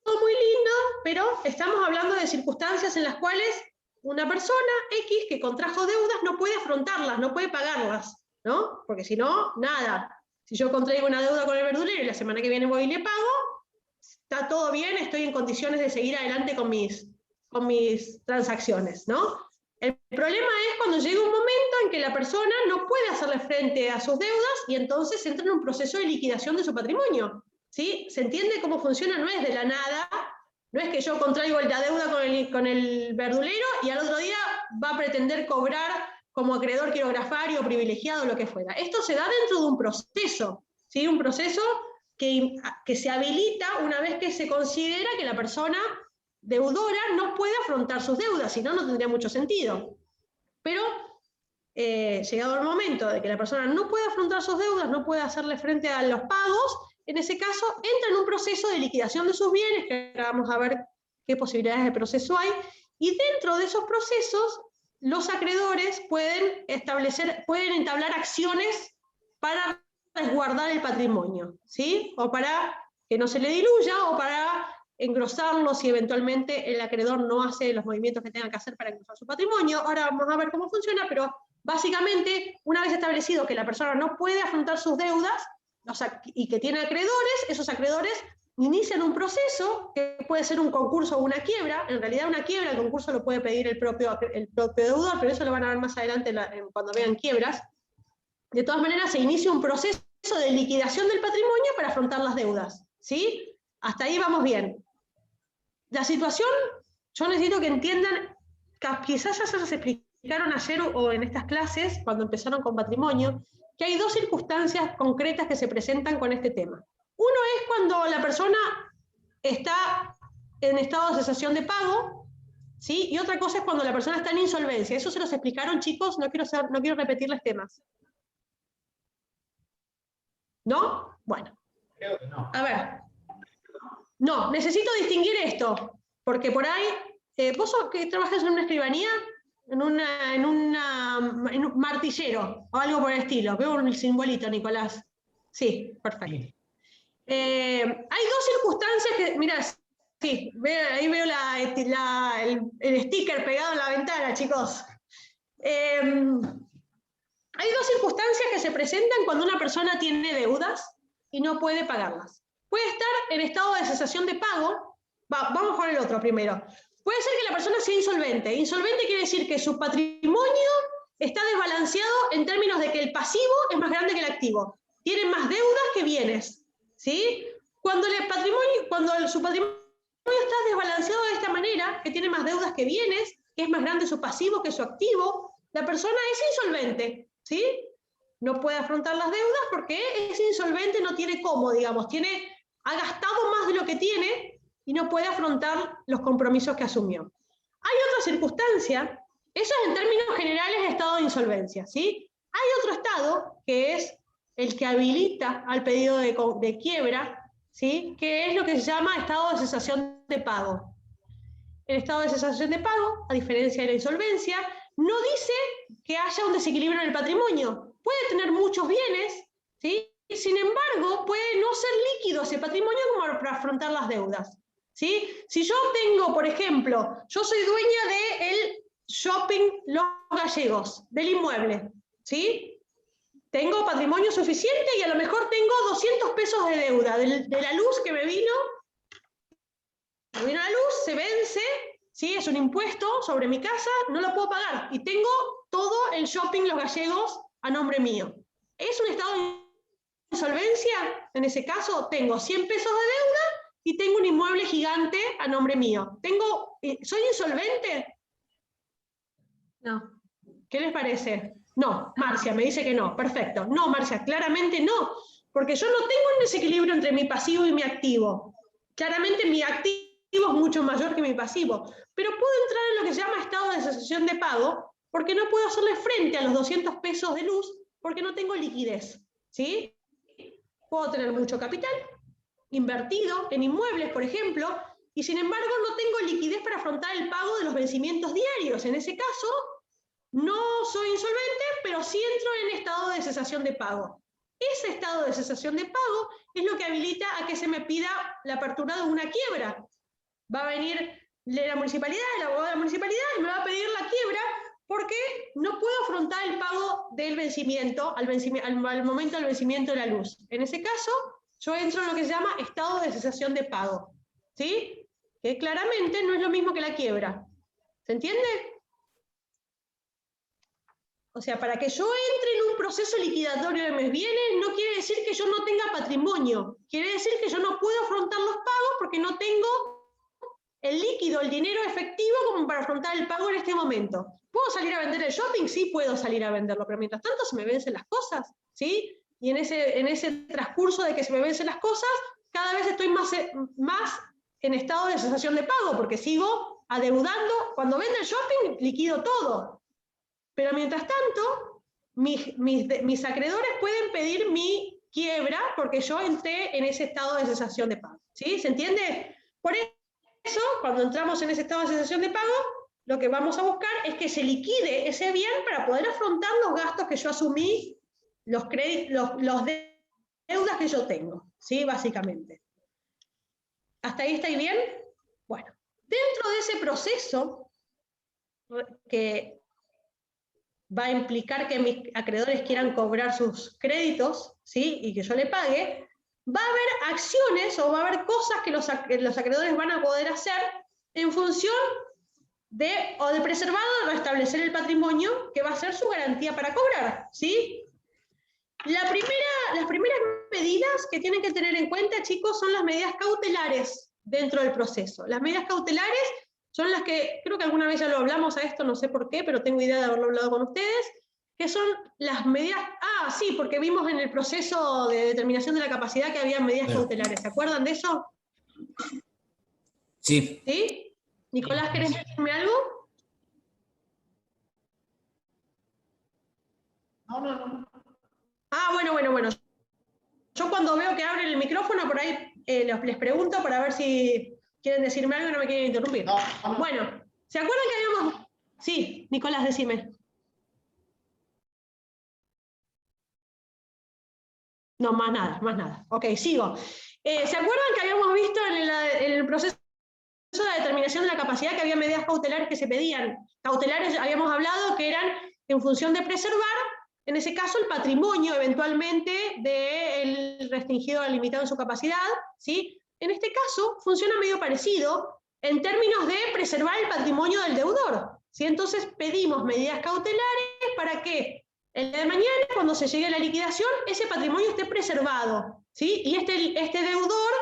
todo muy lindo, pero estamos hablando de circunstancias en las cuales una persona X que contrajo deudas no puede afrontarlas, no puede pagarlas, ¿no? Porque si no, nada. Si yo contraigo una deuda con el verdulero y la semana que viene voy y le pago, está todo bien, estoy en condiciones de seguir adelante con mis transacciones, ¿no? El problema es cuando llega un momento en que la persona no puede hacerle frente a sus deudas y entonces entra en un proceso de liquidación de su patrimonio, ¿sí? ¿Se entiende cómo funciona? No es de la nada, no es que yo contraigo la deuda con el verdulero y al otro día va a pretender cobrar como acreedor quirografario, privilegiado, lo que fuera. Esto se da dentro de un proceso, ¿sí? Un proceso que se habilita una vez que se considera que la persona deudora no puede afrontar sus deudas, si no, no tendría mucho sentido. Pero, llegado el momento de que la persona no puede afrontar sus deudas, no puede hacerle frente a los pagos, en ese caso entra en un proceso de liquidación de sus bienes, que ahora vamos a ver qué posibilidades de proceso hay, y dentro de esos procesos, los acreedores pueden entablar acciones para resguardar el patrimonio, ¿sí? O para que no se le diluya, o para engrosarlo si eventualmente el acreedor no hace los movimientos que tenga que hacer para engrosar su patrimonio. Ahora vamos a ver cómo funciona, pero básicamente, una vez establecido que la persona no puede afrontar sus deudas, y que tiene acreedores, esos acreedores inician un proceso, que puede ser un concurso o una quiebra. En realidad una quiebra, el concurso lo puede pedir el propio deudor, pero eso lo van a ver más adelante cuando vean quiebras. De todas maneras, se inicia un proceso de liquidación del patrimonio para afrontar las deudas, ¿sí? Hasta ahí vamos bien. La situación, yo necesito que entiendan, quizás ya se los explicaron ayer o en estas clases, cuando empezaron con patrimonio, que hay dos circunstancias concretas que se presentan con este tema. Uno es cuando la persona está en estado de cesación de pago, ¿sí? Y otra cosa es cuando la persona está en insolvencia. Eso se los explicaron, chicos, no quiero repetirles temas. ¿No? Bueno. Creo que no. A ver. No, necesito distinguir esto, porque por ahí, vos que trabajas en una escribanía, en un martillero, o algo por el estilo. Veo un simbolito, Nicolás. Sí, perfecto. Sí. Hay dos circunstancias que, mirá, sí, ahí veo el sticker pegado en la ventana, chicos. Hay dos circunstancias que se presentan cuando una persona tiene deudas y no puede pagarlas. Puede estar en estado de cesación de pago. Vamos con el otro primero. Puede ser que la persona sea insolvente. Insolvente quiere decir que su patrimonio está desbalanceado en términos de que el pasivo es más grande que el activo. Tiene más deudas que bienes, ¿sí? Cuando su patrimonio está desbalanceado de esta manera, que tiene más deudas que bienes, que es más grande su pasivo que su activo, la persona es insolvente, ¿sí? No puede afrontar las deudas porque es insolvente, no tiene cómo, digamos, ha gastado más de lo que tiene y no puede afrontar los compromisos que asumió. Hay otra circunstancia, eso es en términos generales de estado de insolvencia, ¿sí? Hay otro estado, que es el que habilita al pedido de quiebra, ¿sí? Que es lo que se llama estado de cesación de pago. El estado de cesación de pago, a diferencia de la insolvencia, no dice que haya un desequilibrio en el patrimonio. Puede tener muchos bienes, ¿sí? Sin embargo, puede no ser líquido ese patrimonio como para afrontar las deudas, ¿sí? Si yo tengo, por ejemplo, yo soy dueña del shopping Los Gallegos, del inmueble, ¿sí? Tengo patrimonio suficiente y a lo mejor tengo 200 pesos de deuda de la luz que me vino la luz, se vence, ¿sí? Es un impuesto sobre mi casa, no lo puedo pagar y tengo todo el shopping Los Gallegos a nombre mío. ¿Es un estado de insolvencia? En ese caso tengo 100 pesos de deuda y tengo un inmueble gigante a nombre mío. ¿Soy insolvente? No. ¿Qué les parece? No, Marcia me dice que no, perfecto. No, Marcia, claramente no, porque yo no tengo un desequilibrio entre mi pasivo y mi activo. Claramente mi activo es mucho mayor que mi pasivo, pero puedo entrar en lo que se llama estado de cesación de pago, porque no puedo hacerle frente a los 200 pesos de luz, porque no tengo liquidez, ¿sí? Puedo tener mucho capital invertido en inmuebles, por ejemplo, y sin embargo no tengo liquidez para afrontar el pago de los vencimientos diarios. En ese caso, no soy insolvente, pero sí entro en estado de cesación de pago. Ese estado de cesación de pago es lo que habilita a que se me pida la apertura de una quiebra. Va a venir la municipalidad, el abogado de la municipalidad, y me va a pedir la quiebra porque no puedo afrontar el pago del vencimiento al momento del vencimiento de la luz. En ese caso, yo entro en lo que se llama estado de cesación de pago. ¿sí? Que claramente no es lo mismo que la quiebra. ¿Se entiende? O sea, para que yo entre en un proceso liquidatorio de mis bienes, no quiere decir que yo no tenga patrimonio. Quiere decir que yo no puedo afrontar los pagos porque no tengo el líquido, el dinero efectivo como para afrontar el pago en este momento. ¿Puedo salir a vender el shopping? Sí, puedo salir a venderlo, pero mientras tanto se me vencen las cosas, ¿sí? Y en ese transcurso de que se me vencen las cosas, cada vez estoy más en estado de cesación de pago, porque sigo adeudando. Cuando vendo el shopping, liquido todo. Pero mientras tanto, mis acreedores pueden pedir mi quiebra porque yo entré en ese estado de cesación de pago. ¿Sí? ¿Se entiende? Por eso, cuando entramos en ese estado de cesación de pago, lo que vamos a buscar es que se liquide ese bien para poder afrontar los gastos que yo asumí, los deudas que yo tengo. ¿Sí? Básicamente. ¿Hasta ahí estáis bien? Bueno, dentro de ese proceso que va a implicar que mis acreedores quieran cobrar sus créditos, ¿sí? Y que yo le pague, va a haber acciones o va a haber cosas que los acreedores van a poder hacer en función de preservar o de restablecer el patrimonio que va a ser su garantía para cobrar, ¿sí? Las primeras medidas que tienen que tener en cuenta, chicos, son las medidas cautelares dentro del proceso. Las medidas cautelares son las que, creo que alguna vez ya lo hablamos a esto, no sé por qué, pero tengo idea de haberlo hablado con ustedes, que son las medidas, sí, porque vimos en el proceso de determinación de la capacidad que había medidas cautelares, ¿se acuerdan de eso? Sí. ¿Sí? Nicolás, ¿querés decirme algo? No. Bueno. Yo cuando veo que abren el micrófono, por ahí les pregunto para ver si quieren decirme algo y no me quieren interrumpir. No. Bueno, ¿se acuerdan que habíamos...? Sí, Nicolás, decime. No, más nada. Ok, sigo. ¿Se acuerdan que habíamos visto en el proceso de determinación de la capacidad que había medidas cautelares que se pedían? Cautelares, habíamos hablado que eran en función de preservar, en ese caso, el patrimonio eventualmente del restringido o limitado en su capacidad, ¿sí? En este caso, funciona medio parecido en términos de preservar el patrimonio del deudor, ¿sí? Entonces pedimos medidas cautelares para que el día de mañana, cuando se llegue a la liquidación, ese patrimonio esté preservado, ¿sí? Y este deudor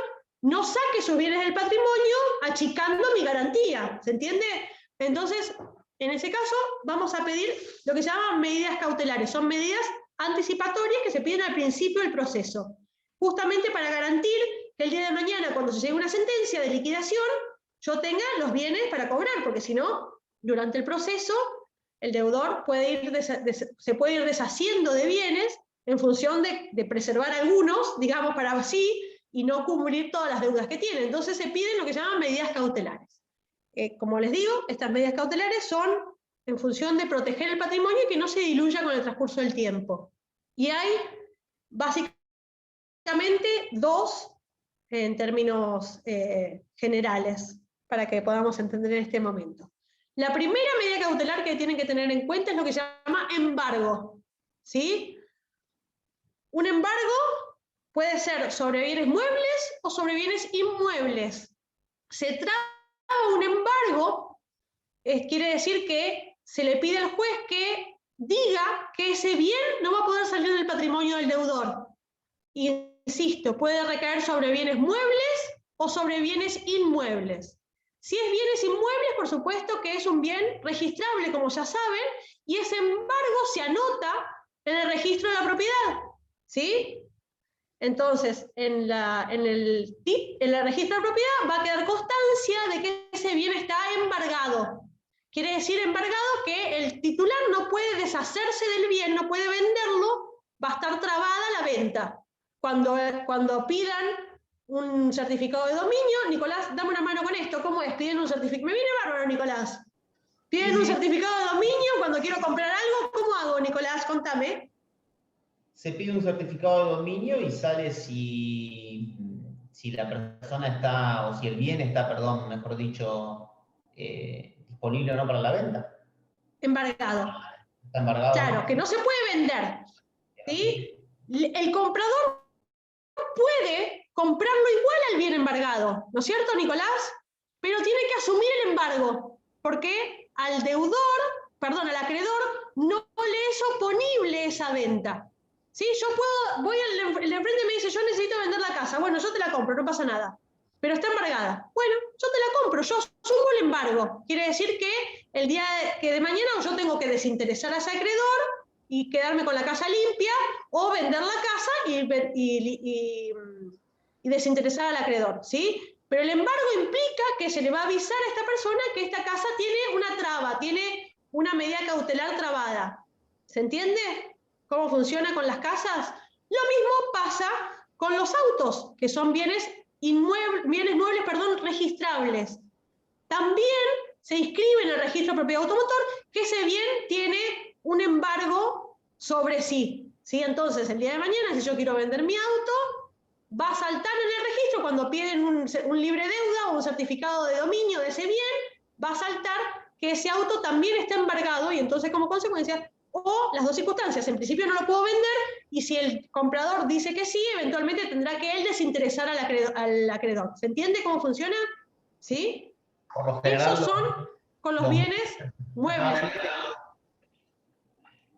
no saque sus bienes del patrimonio achicando mi garantía, ¿se entiende? Entonces, en ese caso, vamos a pedir lo que se llaman medidas cautelares. Son medidas anticipatorias que se piden al principio del proceso, justamente para garantir que el día de mañana, cuando se llegue una sentencia de liquidación, yo tenga los bienes para cobrar, porque si no, durante el proceso, el deudor se puede ir deshaciendo de bienes en función de preservar algunos, digamos, para así, y no cubrir todas las deudas que tiene. Entonces se piden lo que se llaman medidas cautelares. Como les digo, estas medidas cautelares son en función de proteger el patrimonio y que no se diluya con el transcurso del tiempo. Y hay básicamente dos en términos generales para que podamos entender en este momento. La primera medida cautelar que tienen que tener en cuenta es lo que se llama embargo, ¿sí? Un embargo puede ser sobre bienes muebles o sobre bienes inmuebles. Se trata de un embargo, quiere decir que se le pide al juez que diga que ese bien no va a poder salir del patrimonio del deudor. Y insisto, puede recaer sobre bienes muebles o sobre bienes inmuebles. Si es bienes inmuebles, por supuesto que es un bien registrable, como ya saben, y ese embargo se anota en el registro de la propiedad, ¿sí? Entonces, en el registro de propiedad va a quedar constancia de que ese bien está embargado. Quiere decir embargado que el titular no puede deshacerse del bien, no puede venderlo, va a estar trabada la venta. Cuando pidan un certificado de dominio, Nicolás, dame una mano con esto, ¿cómo es? Piden un certificado, me viene bárbaro, Nicolás. Piden un certificado de dominio cuando quiero comprar algo, ¿cómo hago, Nicolás? Contame. Se pide un certificado de dominio y sale si la persona está, o si el bien está, perdón, mejor dicho, disponible o no para la venta. Embargado. Está embargado. Claro, que no se puede vender, ¿sí? El comprador puede comprarlo igual al bien embargado, ¿no es cierto, Nicolás? Pero tiene que asumir el embargo, porque al acreedor no le es oponible esa venta. ¿Sí? Yo puedo, el de enfrente me dice, yo necesito vender la casa. Bueno, yo te la compro, no pasa nada. Pero está embargada. Bueno, yo te la compro, yo asumo el embargo. Quiere decir que el día de mañana yo tengo que desinteresar a ese acreedor y quedarme con la casa limpia, o vender la casa y desinteresar al acreedor, ¿sí? Pero el embargo implica que se le va a avisar a esta persona que esta casa tiene una traba, tiene una medida cautelar trabada. ¿Se entiende cómo funciona con las casas? Lo mismo pasa con los autos, que son bienes muebles, registrables. También se inscribe en el registro de propiedad automotor que ese bien tiene un embargo sobre sí. ¿Sí? Entonces, el día de mañana, si yo quiero vender mi auto, va a saltar en el registro cuando piden un libre deuda o un certificado de dominio de ese bien, va a saltar que ese auto también está embargado, y entonces como consecuencia, o las dos circunstancias, en principio no lo puedo vender, y si el comprador dice que sí, eventualmente tendrá que él desinteresar al acreedor. ¿Se entiende cómo funciona? ¿Sí? Por lo general, Esos son con los bienes muebles.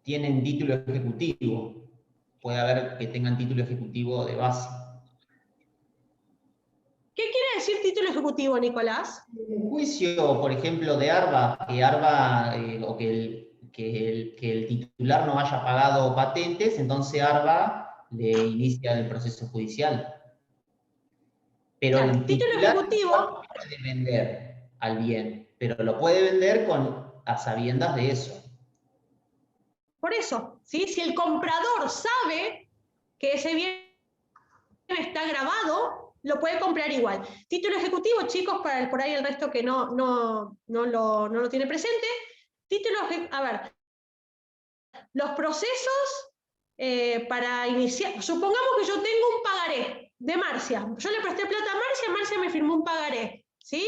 Tienen título ejecutivo. Puede haber que tengan título ejecutivo de base. ¿Qué quiere decir título ejecutivo, Nicolás? Un juicio, por ejemplo, de ARBA, o que el titular no haya pagado patentes, entonces ARBA le inicia el proceso judicial. Pero Claro, el título titular ejecutivo no puede vender al bien, pero lo puede vender a sabiendas de eso. por eso, ¿sí? Si el comprador sabe que ese bien está grabado, lo puede comprar igual. Título ejecutivo, chicos, para por ahí el resto que no lo tiene presente. A ver, los procesos para iniciar, supongamos que yo tengo un pagaré de Marcia, yo le presté plata a Marcia me firmó un pagaré, ¿sí?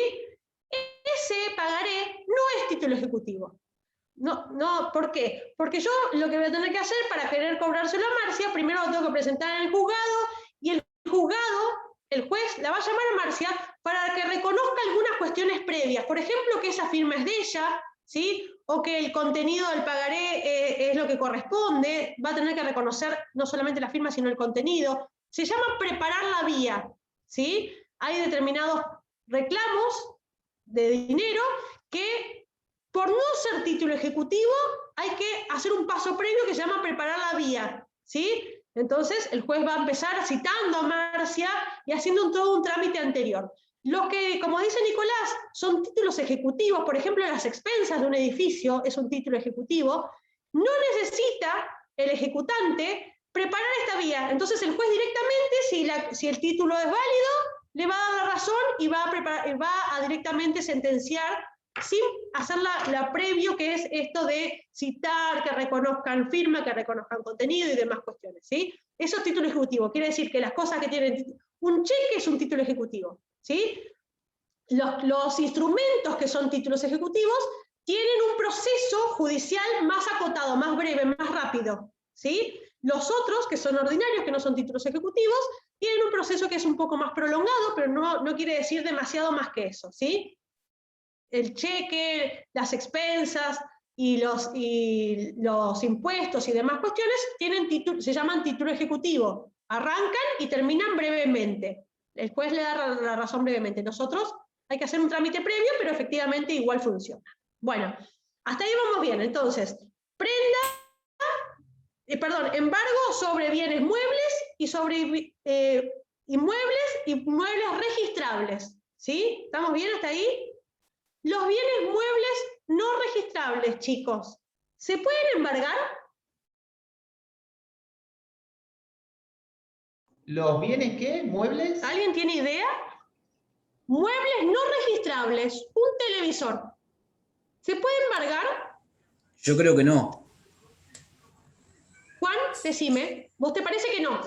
Ese pagaré no es título ejecutivo. No, ¿por qué? Porque yo lo que voy a tener que hacer para querer cobrárselo a Marcia, primero lo tengo que presentar en el juzgado, y el juez la va a llamar a Marcia para que reconozca algunas cuestiones previas. Por ejemplo, que esa firma es de ella, ¿sí? O que el contenido del pagaré es lo que corresponde. Va a tener que reconocer no solamente la firma, sino el contenido. Se llama preparar la vía, ¿sí? Hay determinados reclamos de dinero que, por no ser título ejecutivo, hay que hacer un paso previo que se llama preparar la vía, ¿sí? Entonces, el juez va a empezar citando a Marcia y haciendo todo un trámite anterior. Lo que, como dice Nicolás, son títulos ejecutivos, por ejemplo, las expensas de un edificio es un título ejecutivo, no necesita el ejecutante preparar esta vía. Entonces, el juez directamente, si el título es válido, le va a dar la razón y va a directamente sentenciar sin hacer la previo, que es esto de citar, que reconozcan firma, que reconozcan contenido y demás cuestiones, ¿sí? Eso es título ejecutivo. Quiere decir que las cosas que tienen un cheque es un título ejecutivo, ¿sí? Los instrumentos que son títulos ejecutivos tienen un proceso judicial más acotado, más breve, más rápido, ¿sí? Los otros, que son ordinarios, que no son títulos ejecutivos, tienen un proceso que es un poco más prolongado, pero no quiere decir demasiado más que eso, ¿sí? El cheque, las expensas y los impuestos y demás cuestiones se llaman título ejecutivo. Arrancan y terminan brevemente. El juez le da la razón brevemente. Nosotros hay que hacer un trámite previo, pero efectivamente igual funciona. Bueno, hasta ahí vamos bien. Entonces, embargo sobre bienes muebles y sobre inmuebles y muebles registrables. ¿Sí? ¿Estamos bien hasta ahí? Los bienes muebles no registrables, chicos, ¿se pueden embargar? ¿Los bienes qué? ¿Muebles? ¿Alguien tiene idea? Muebles no registrables, un televisor. ¿Se puede embargar? Yo creo que no. Juan, decime, ¿vos te parece que no?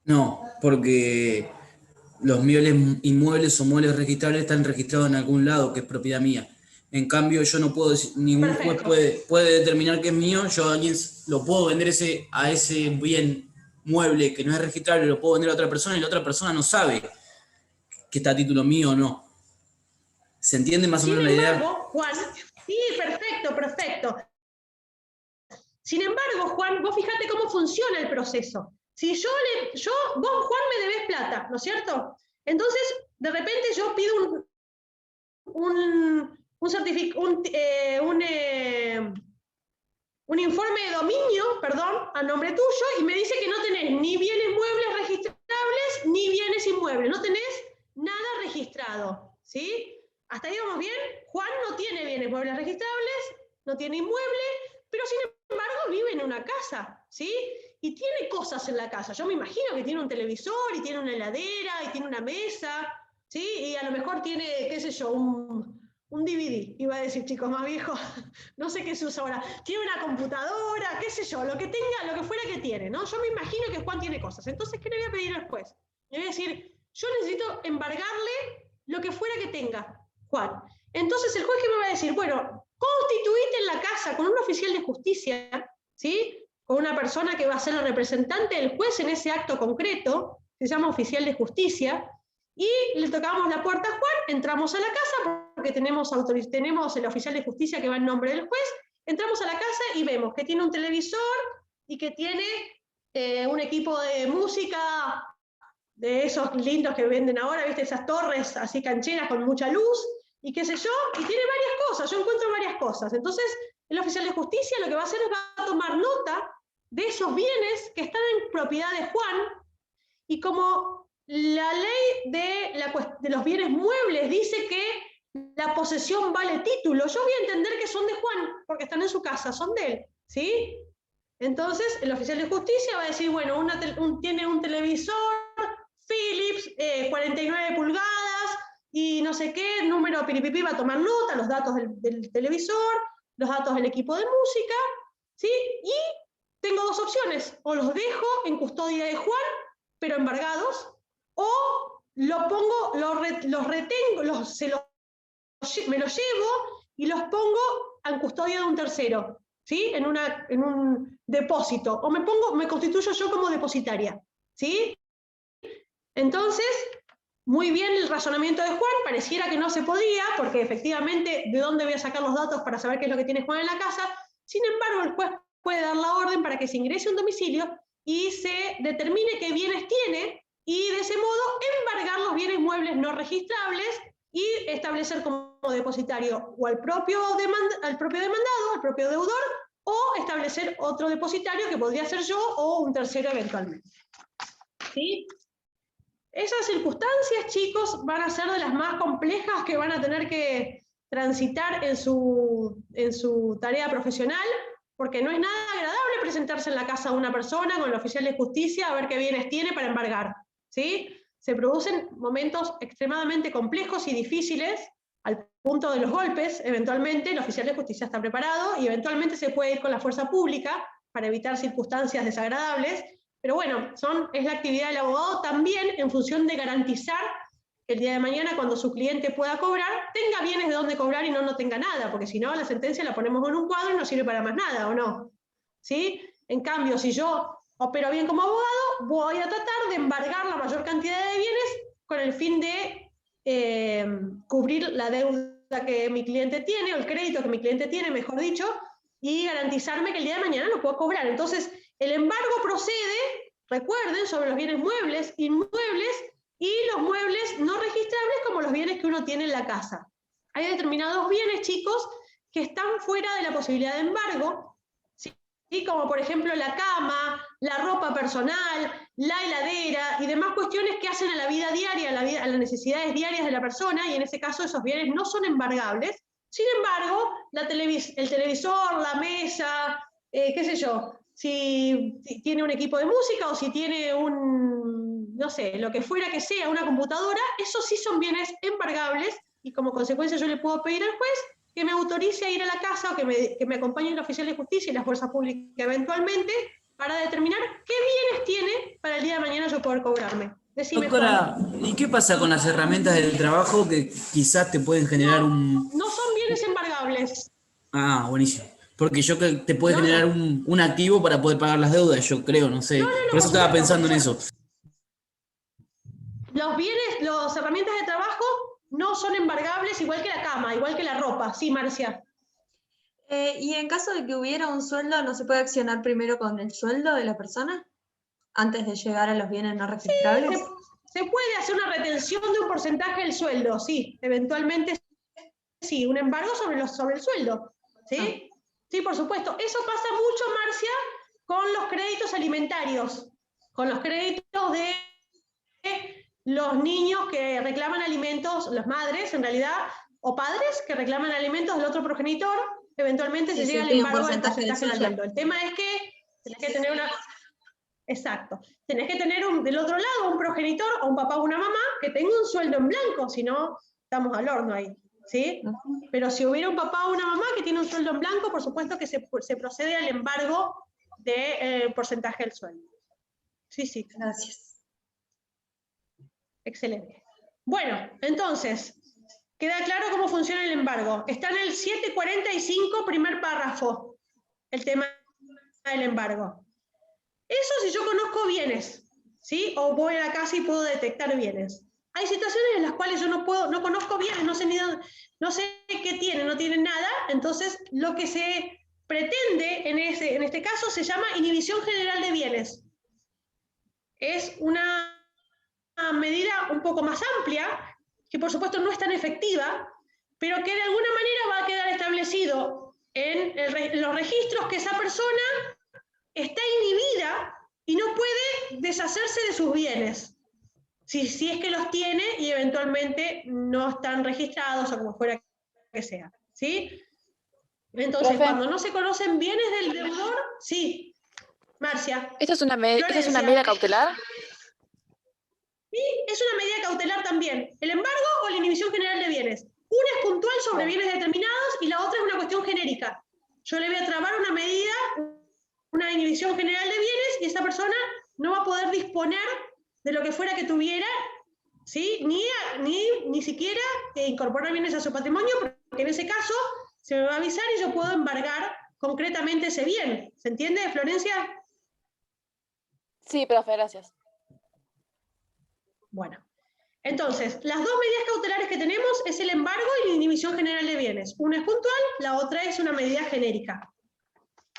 No, porque los inmuebles o muebles registrables están registrados en algún lado que es propiedad mía. En cambio, yo no puedo decir, ningún juez puede determinar que es mío, yo a alguien lo puedo vender a ese bien mueble que no es registrable lo puedo vender a otra persona y la otra persona no sabe que está a título mío o no. ¿Se entiende más o menos la idea? Sin embargo, Juan, sí, perfecto, perfecto. Sin embargo, Juan, vos fíjate cómo funciona el proceso. Si vos, Juan, me debés plata, ¿no es cierto? Entonces, de repente yo pido un informe de dominio, perdón, a nombre tuyo, y me dice que no tenés ni bienes muebles registrables ni bienes inmuebles, no tenés nada registrado, ¿sí? ¿Hasta ahí vamos bien? Juan no tiene bienes muebles registrables, no tiene inmuebles, pero sin embargo vive en una casa, ¿sí? Y tiene cosas en la casa. Yo me imagino que tiene un televisor, y tiene una heladera, y tiene una mesa, ¿sí? Y a lo mejor tiene, qué sé yo, un DVD, iba a decir, chicos más viejos, no sé qué se usa ahora. Tiene una computadora, qué sé yo, lo que tenga, lo que fuera que tiene, ¿no? Yo me imagino que Juan tiene cosas. Entonces, ¿qué le voy a pedir al juez? Le voy a decir, yo necesito embargarle lo que fuera que tenga Juan. Entonces, el juez, ¿qué me va a decir? Bueno, constituite en la casa con un oficial de justicia, ¿sí? Con una persona que va a ser el representante del juez en ese acto concreto, que se llama oficial de justicia, y le tocamos la puerta a Juan, entramos a la casa, porque tenemos el oficial de justicia que va en nombre del juez, entramos a la casa y vemos que tiene un televisor y que tiene un equipo de música, de esos lindos que venden ahora, ¿viste? Esas torres así cancheras con mucha luz, y qué sé yo, y tiene varias cosas, yo encuentro varias cosas. Entonces, el oficial de justicia lo que va a hacer es va a tomar nota de esos bienes que están en propiedad de Juan, y como la ley de los bienes muebles dice que la posesión vale título, yo voy a entender que son de Juan, porque están en su casa, son de él, ¿sí? Entonces, el oficial de justicia va a decir, bueno, tiene un televisor Philips, 49 pulgadas, y no sé qué, número piripipi, va a tomar nota, los datos del televisor, los datos del equipo de música, ¿sí? Y tengo dos opciones, o los dejo en custodia de Juan, pero embargados, o los retengo, me los llevo y los pongo en custodia de un tercero, ¿sí? En un depósito, o me constituyo yo como depositaria, ¿sí? Entonces, muy bien el razonamiento de Juan, pareciera que no se podía, porque efectivamente, ¿de dónde voy a sacar los datos para saber qué es lo que tiene Juan en la casa? Sin embargo, el juez puede dar la orden para que se ingrese un domicilio y se determine qué bienes tiene, y de ese modo embargar los bienes muebles no registrables y establecer como depositario o al propio demandado, al propio deudor, o establecer otro depositario que podría ser yo o un tercero eventualmente. ¿Sí? Esas circunstancias, chicos, van a ser de las más complejas que van a tener que transitar en su tarea profesional, porque no es nada agradable presentarse en la casa de una persona con el oficial de justicia a ver qué bienes tiene para embargar, ¿sí? Se producen momentos extremadamente complejos y difíciles, al punto de los golpes. Eventualmente el oficial de justicia está preparado y eventualmente se puede ir con la fuerza pública para evitar circunstancias desagradables. Pero bueno, es la actividad del abogado también en función de garantizar que el día de mañana, cuando su cliente pueda cobrar, tenga bienes de dónde cobrar y no tenga nada, porque si no, la sentencia la ponemos en un cuadro y no sirve para más nada, ¿o no? ¿Sí? En cambio, si yo opero bien como abogado, voy a tratar de embargar la mayor cantidad de bienes con el fin de cubrir la deuda que mi cliente tiene, o el crédito que mi cliente tiene, mejor dicho, y garantizarme que el día de mañana lo puedo cobrar. Entonces, el embargo procede, recuerden, sobre los bienes muebles, inmuebles y los muebles no registrables, como los bienes que uno tiene en la casa. Hay determinados bienes, chicos, que están fuera de la posibilidad de embargo, ¿sí? Como por ejemplo la cama, la ropa personal, la heladera y demás cuestiones que hacen a la vida diaria, a las necesidades diarias de la persona, y en ese caso esos bienes no son embargables. Sin embargo, el televisor, la mesa, qué sé yo, si tiene un equipo de música o si tiene no sé, lo que fuera que sea, una computadora, esos sí son bienes embargables, y como consecuencia yo le puedo pedir al juez que me autorice a ir a la casa, o que me acompañe el oficial de justicia y la fuerza pública eventualmente, para determinar qué bienes tiene para el día de mañana yo poder cobrarme. Decime, Doctora, Juan. ¿y qué pasa con las herramientas del trabajo que quizás te pueden generar un... No son bienes embargables. Ah, buenísimo. Porque yo creo que te puede No, generar un activo para poder pagar las deudas, yo creo, no sé. Por eso estaba pensando en eso. Los bienes, las herramientas de trabajo no son embargables, igual que la cama, igual que la ropa. Sí, Marcia. Y en caso de que hubiera un sueldo, ¿no se puede accionar primero con el sueldo de la persona antes de llegar a los bienes no registrables? Se puede hacer una retención de un porcentaje del sueldo, sí, eventualmente sí, un embargo sobre el sueldo, ¿sí? Sí, por supuesto. Eso pasa mucho, Marcia, con los créditos alimentarios, con los créditos de los niños que reclaman alimentos, las madres en realidad, o padres que reclaman alimentos del otro progenitor, eventualmente se llega al embargo del porcentaje del sueldo. El tema es que tenés que tener una... Exacto. Tenés que tener del otro lado un progenitor o un papá o una mamá que tenga un sueldo en blanco, si no, estamos al horno ahí, ¿sí? Pero si hubiera un papá o una mamá que tiene un sueldo en blanco, por supuesto que se procede al embargo del porcentaje del sueldo. Sí, sí. Gracias. Excelente. Bueno, entonces, queda claro cómo funciona el embargo. Está en el 745, primer párrafo, el tema del embargo. Eso si yo conozco bienes, ¿sí? O voy a la casa y puedo detectar bienes. Hay situaciones en las cuales yo no conozco bienes, no sé qué tienen, no tienen nada, entonces lo que se pretende en este caso se llama inhibición general de bienes. Es una medida un poco más amplia, que por supuesto no es tan efectiva, pero que de alguna manera va a quedar establecido en los registros que esa persona está inhibida y no puede deshacerse de sus bienes, si es que los tiene y eventualmente no están registrados o como fuera que sea, ¿sí? Entonces, Profe. cuando no se conocen bienes del deudor, sí, Marcia. ¿Esto es una medida cautelar? Y es una medida cautelar también, el embargo o la inhibición general de bienes. Una es puntual sobre bienes determinados y la otra es una cuestión genérica. Yo le voy a trabar una medida, una inhibición general de bienes, y esa persona no va a poder disponer de lo que fuera que tuviera, ¿sí? Ni siquiera incorporar bienes a su patrimonio, porque en ese caso se me va a avisar y yo puedo embargar concretamente ese bien. ¿Se entiende, Florencia? Sí, profe, gracias. Bueno, entonces, las dos medidas cautelares que tenemos es el embargo y la inhibición general de bienes. Una es puntual, la otra es una medida genérica.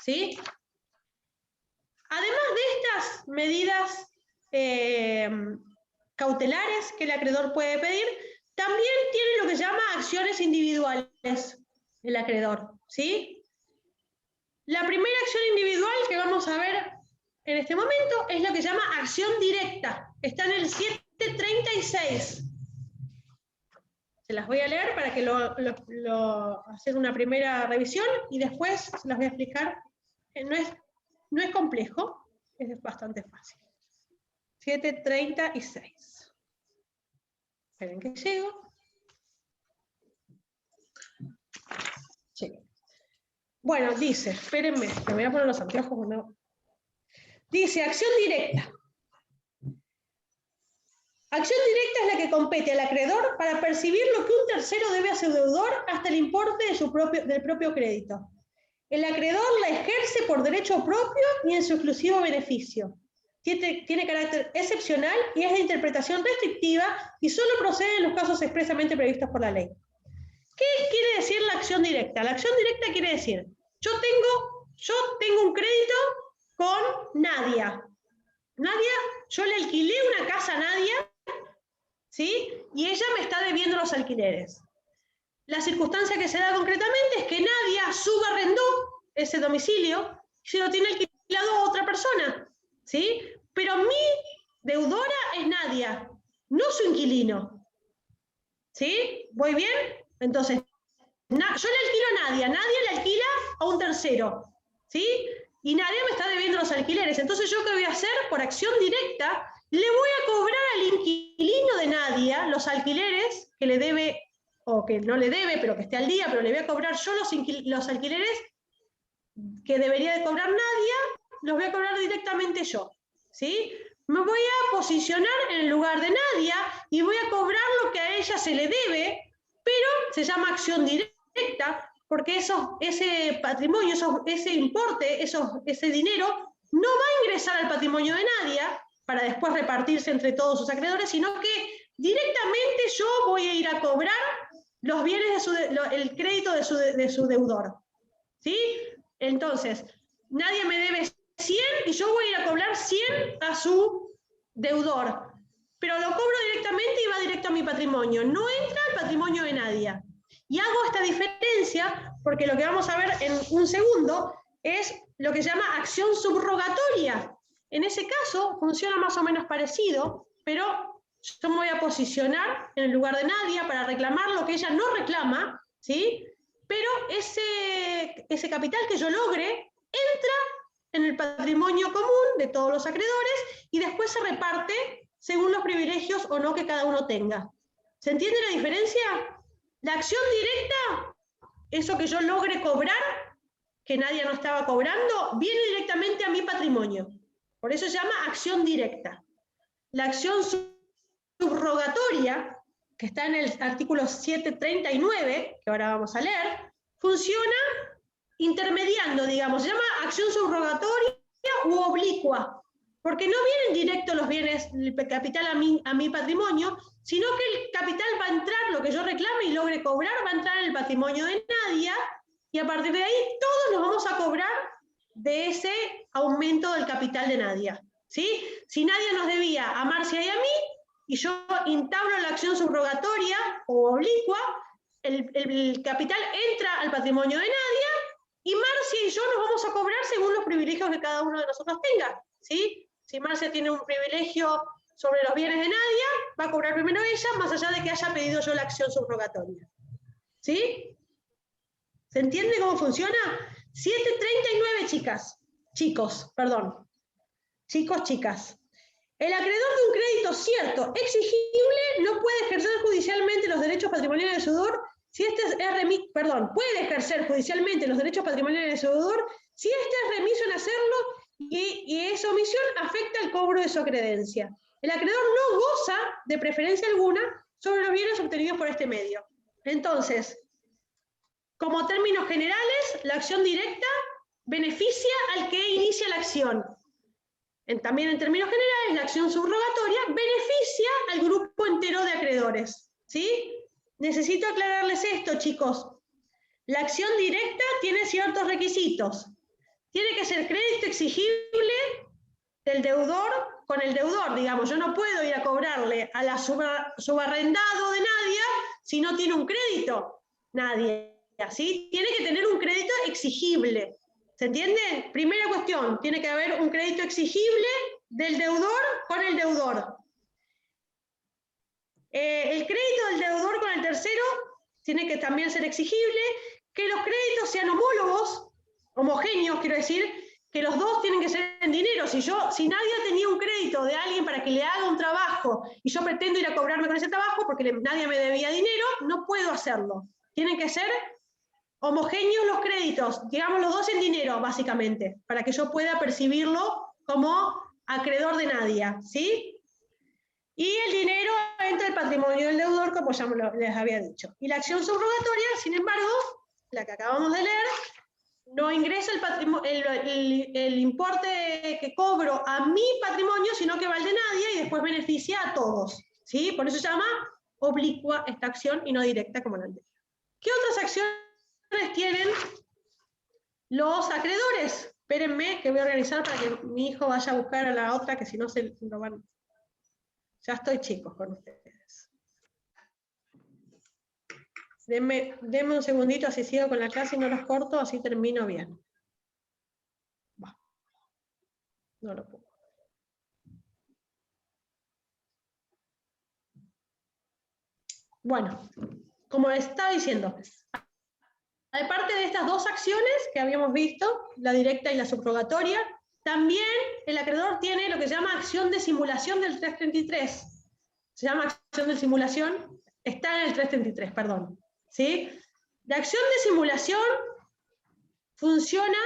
¿Sí? Además de estas medidas cautelares que el acreedor puede pedir, también tiene lo que se llama acciones individuales el acreedor. ¿Sí? La primera acción individual que vamos a ver en este momento es lo que se llama acción directa. Está en el 736. Se las voy a leer para que hacer una primera revisión y después se las voy a explicar. No es complejo, es bastante fácil. 736. Esperen que llego. Sí. Bueno, dice, espérenme, me voy a poner los anteojos. No. Dice, acción directa. Acción directa es la que compete al acreedor para percibir lo que un tercero debe a su deudor hasta el importe del propio crédito. El acreedor la ejerce por derecho propio y en su exclusivo beneficio. Tiene carácter excepcional y es de interpretación restrictiva y solo procede en los casos expresamente previstos por la ley. ¿Qué quiere decir la acción directa? La acción directa quiere decir, yo tengo un crédito con Nadia. Nadia, yo le alquilé una casa a Nadia, ¿sí? Y ella me está debiendo los alquileres. La circunstancia que se da concretamente es que Nadia subarrendó ese domicilio y se lo tiene alquilado a otra persona, ¿sí? Pero mi deudora es Nadia, no su inquilino. ¿Sí? ¿Voy bien? Entonces, yo le alquilo a Nadia le alquila a un tercero, ¿sí? Y Nadia me está debiendo los alquileres. Entonces, ¿yo qué voy a hacer? Por acción directa, le voy a cobrar al inquilino de Nadia los alquileres que le debe, o que no le debe, pero que esté al día, pero le voy a cobrar yo los alquileres que debería de cobrar Nadia, los voy a cobrar directamente yo, ¿sí? Me voy a posicionar en el lugar de Nadia y voy a cobrar lo que a ella se le debe, pero se llama acción directa, porque ese patrimonio, ese importe, ese dinero, no va a ingresar al patrimonio de Nadia para después repartirse entre todos sus acreedores, sino que directamente yo voy a ir a cobrar los bienes el crédito de su deudor. ¿Sí? Entonces, Nadia me debe 100 y yo voy a ir a cobrar 100 a su deudor. Pero lo cobro directamente y va directo a mi patrimonio. No entra al patrimonio de Nadia. Y hago esta diferencia porque lo que vamos a ver en un segundo es lo que se llama acción subrogatoria. En ese caso funciona más o menos parecido, pero yo me voy a posicionar en el lugar de Nadia para reclamar lo que ella no reclama, ¿sí? Pero ese capital que yo logre entra en el patrimonio común de todos los acreedores y después se reparte según los privilegios o no que cada uno tenga. ¿Se entiende la diferencia? La acción directa, eso que yo logre cobrar, que nadie no estaba cobrando, viene directamente a mi patrimonio. Por eso se llama acción directa. La acción subrogatoria, que está en el artículo 739, que ahora vamos a leer, funciona intermediando, digamos, se llama acción subrogatoria u oblicua, porque no vienen directos los bienes, el capital a mi patrimonio, sino que el capital va a entrar, lo que yo reclame y logre cobrar, va a entrar en el patrimonio de Nadia, y a partir de ahí todos nos vamos a cobrar de ese aumento del capital de Nadia. ¿Sí? Si Nadia nos debía a Marcia y a mí, y yo entablo la acción subrogatoria o oblicua, el capital entra al patrimonio de Nadia, y Marcia y yo nos vamos a cobrar según los privilegios que cada uno de nosotros tenga. ¿Sí? Si Marcia tiene un privilegio sobre los bienes de Nadia, va a cobrar primero ella, más allá de que haya pedido yo la acción subrogatoria. ¿Sí? ¿Se entiende cómo funciona? 739, chicos, perdón. Chicos, chicas. El acreedor de un crédito cierto, exigible, no puede ejercer judicialmente los derechos patrimoniales de su deudor si este es puede ejercer judicialmente los derechos patrimoniales de su deudor si este es remiso en hacerlo y esa omisión afecta el cobro de su acredencia. El acreedor no goza de preferencia alguna sobre los bienes obtenidos por este medio. Entonces, como términos generales, la acción directa beneficia al que inicia la acción. También en términos generales, la acción subrogatoria beneficia al grupo entero de acreedores. ¿Sí? Necesito aclararles esto, chicos. La acción directa tiene ciertos requisitos. Tiene que ser crédito exigible del deudor con el deudor, digamos. Yo no puedo ir a cobrarle a la subarrendado de Nadia si no tiene un crédito. Nadie. ¿Sí? Tiene que tener un crédito exigible. ¿Se entiende? Primera cuestión, tiene que haber un crédito exigible del deudor con el deudor. El crédito del deudor con el tercero tiene que también ser exigible, que los créditos sean homogéneos, quiero decir, que los dos tienen que ser en dinero. Si nadie tenía un crédito de alguien para que le haga un trabajo y yo pretendo ir a cobrarme con ese trabajo porque nadie me debía dinero, no puedo hacerlo. Tienen que ser homogéneos los créditos, digamos los dos en dinero, básicamente, para que yo pueda percibirlo como acreedor de Nadia, ¿sí? Y el dinero entra al patrimonio del deudor, como ya les había dicho. Y la acción subrogatoria, sin embargo, la que acabamos de leer, no ingresa el importe que cobro a mi patrimonio, sino que va al de Nadia y después beneficia a todos, ¿sí? Por eso se llama oblicua esta acción y no directa como la anterior. ¿Qué otras acciones tienen los acreedores? Espérenme que voy a organizar para que mi hijo vaya a buscar a la otra, que si no se lo van. Ya estoy, chicos, con ustedes. Denme un segundito, así sigo con la clase y no los corto, así termino bien. No lo puedo. Bueno, como les estaba diciendo, aparte de estas dos acciones que habíamos visto, la directa y la subrogatoria, también el acreedor tiene lo que se llama acción de simulación del 333. Se llama acción de simulación, está en el 333, perdón. ¿Sí? La acción de simulación funciona...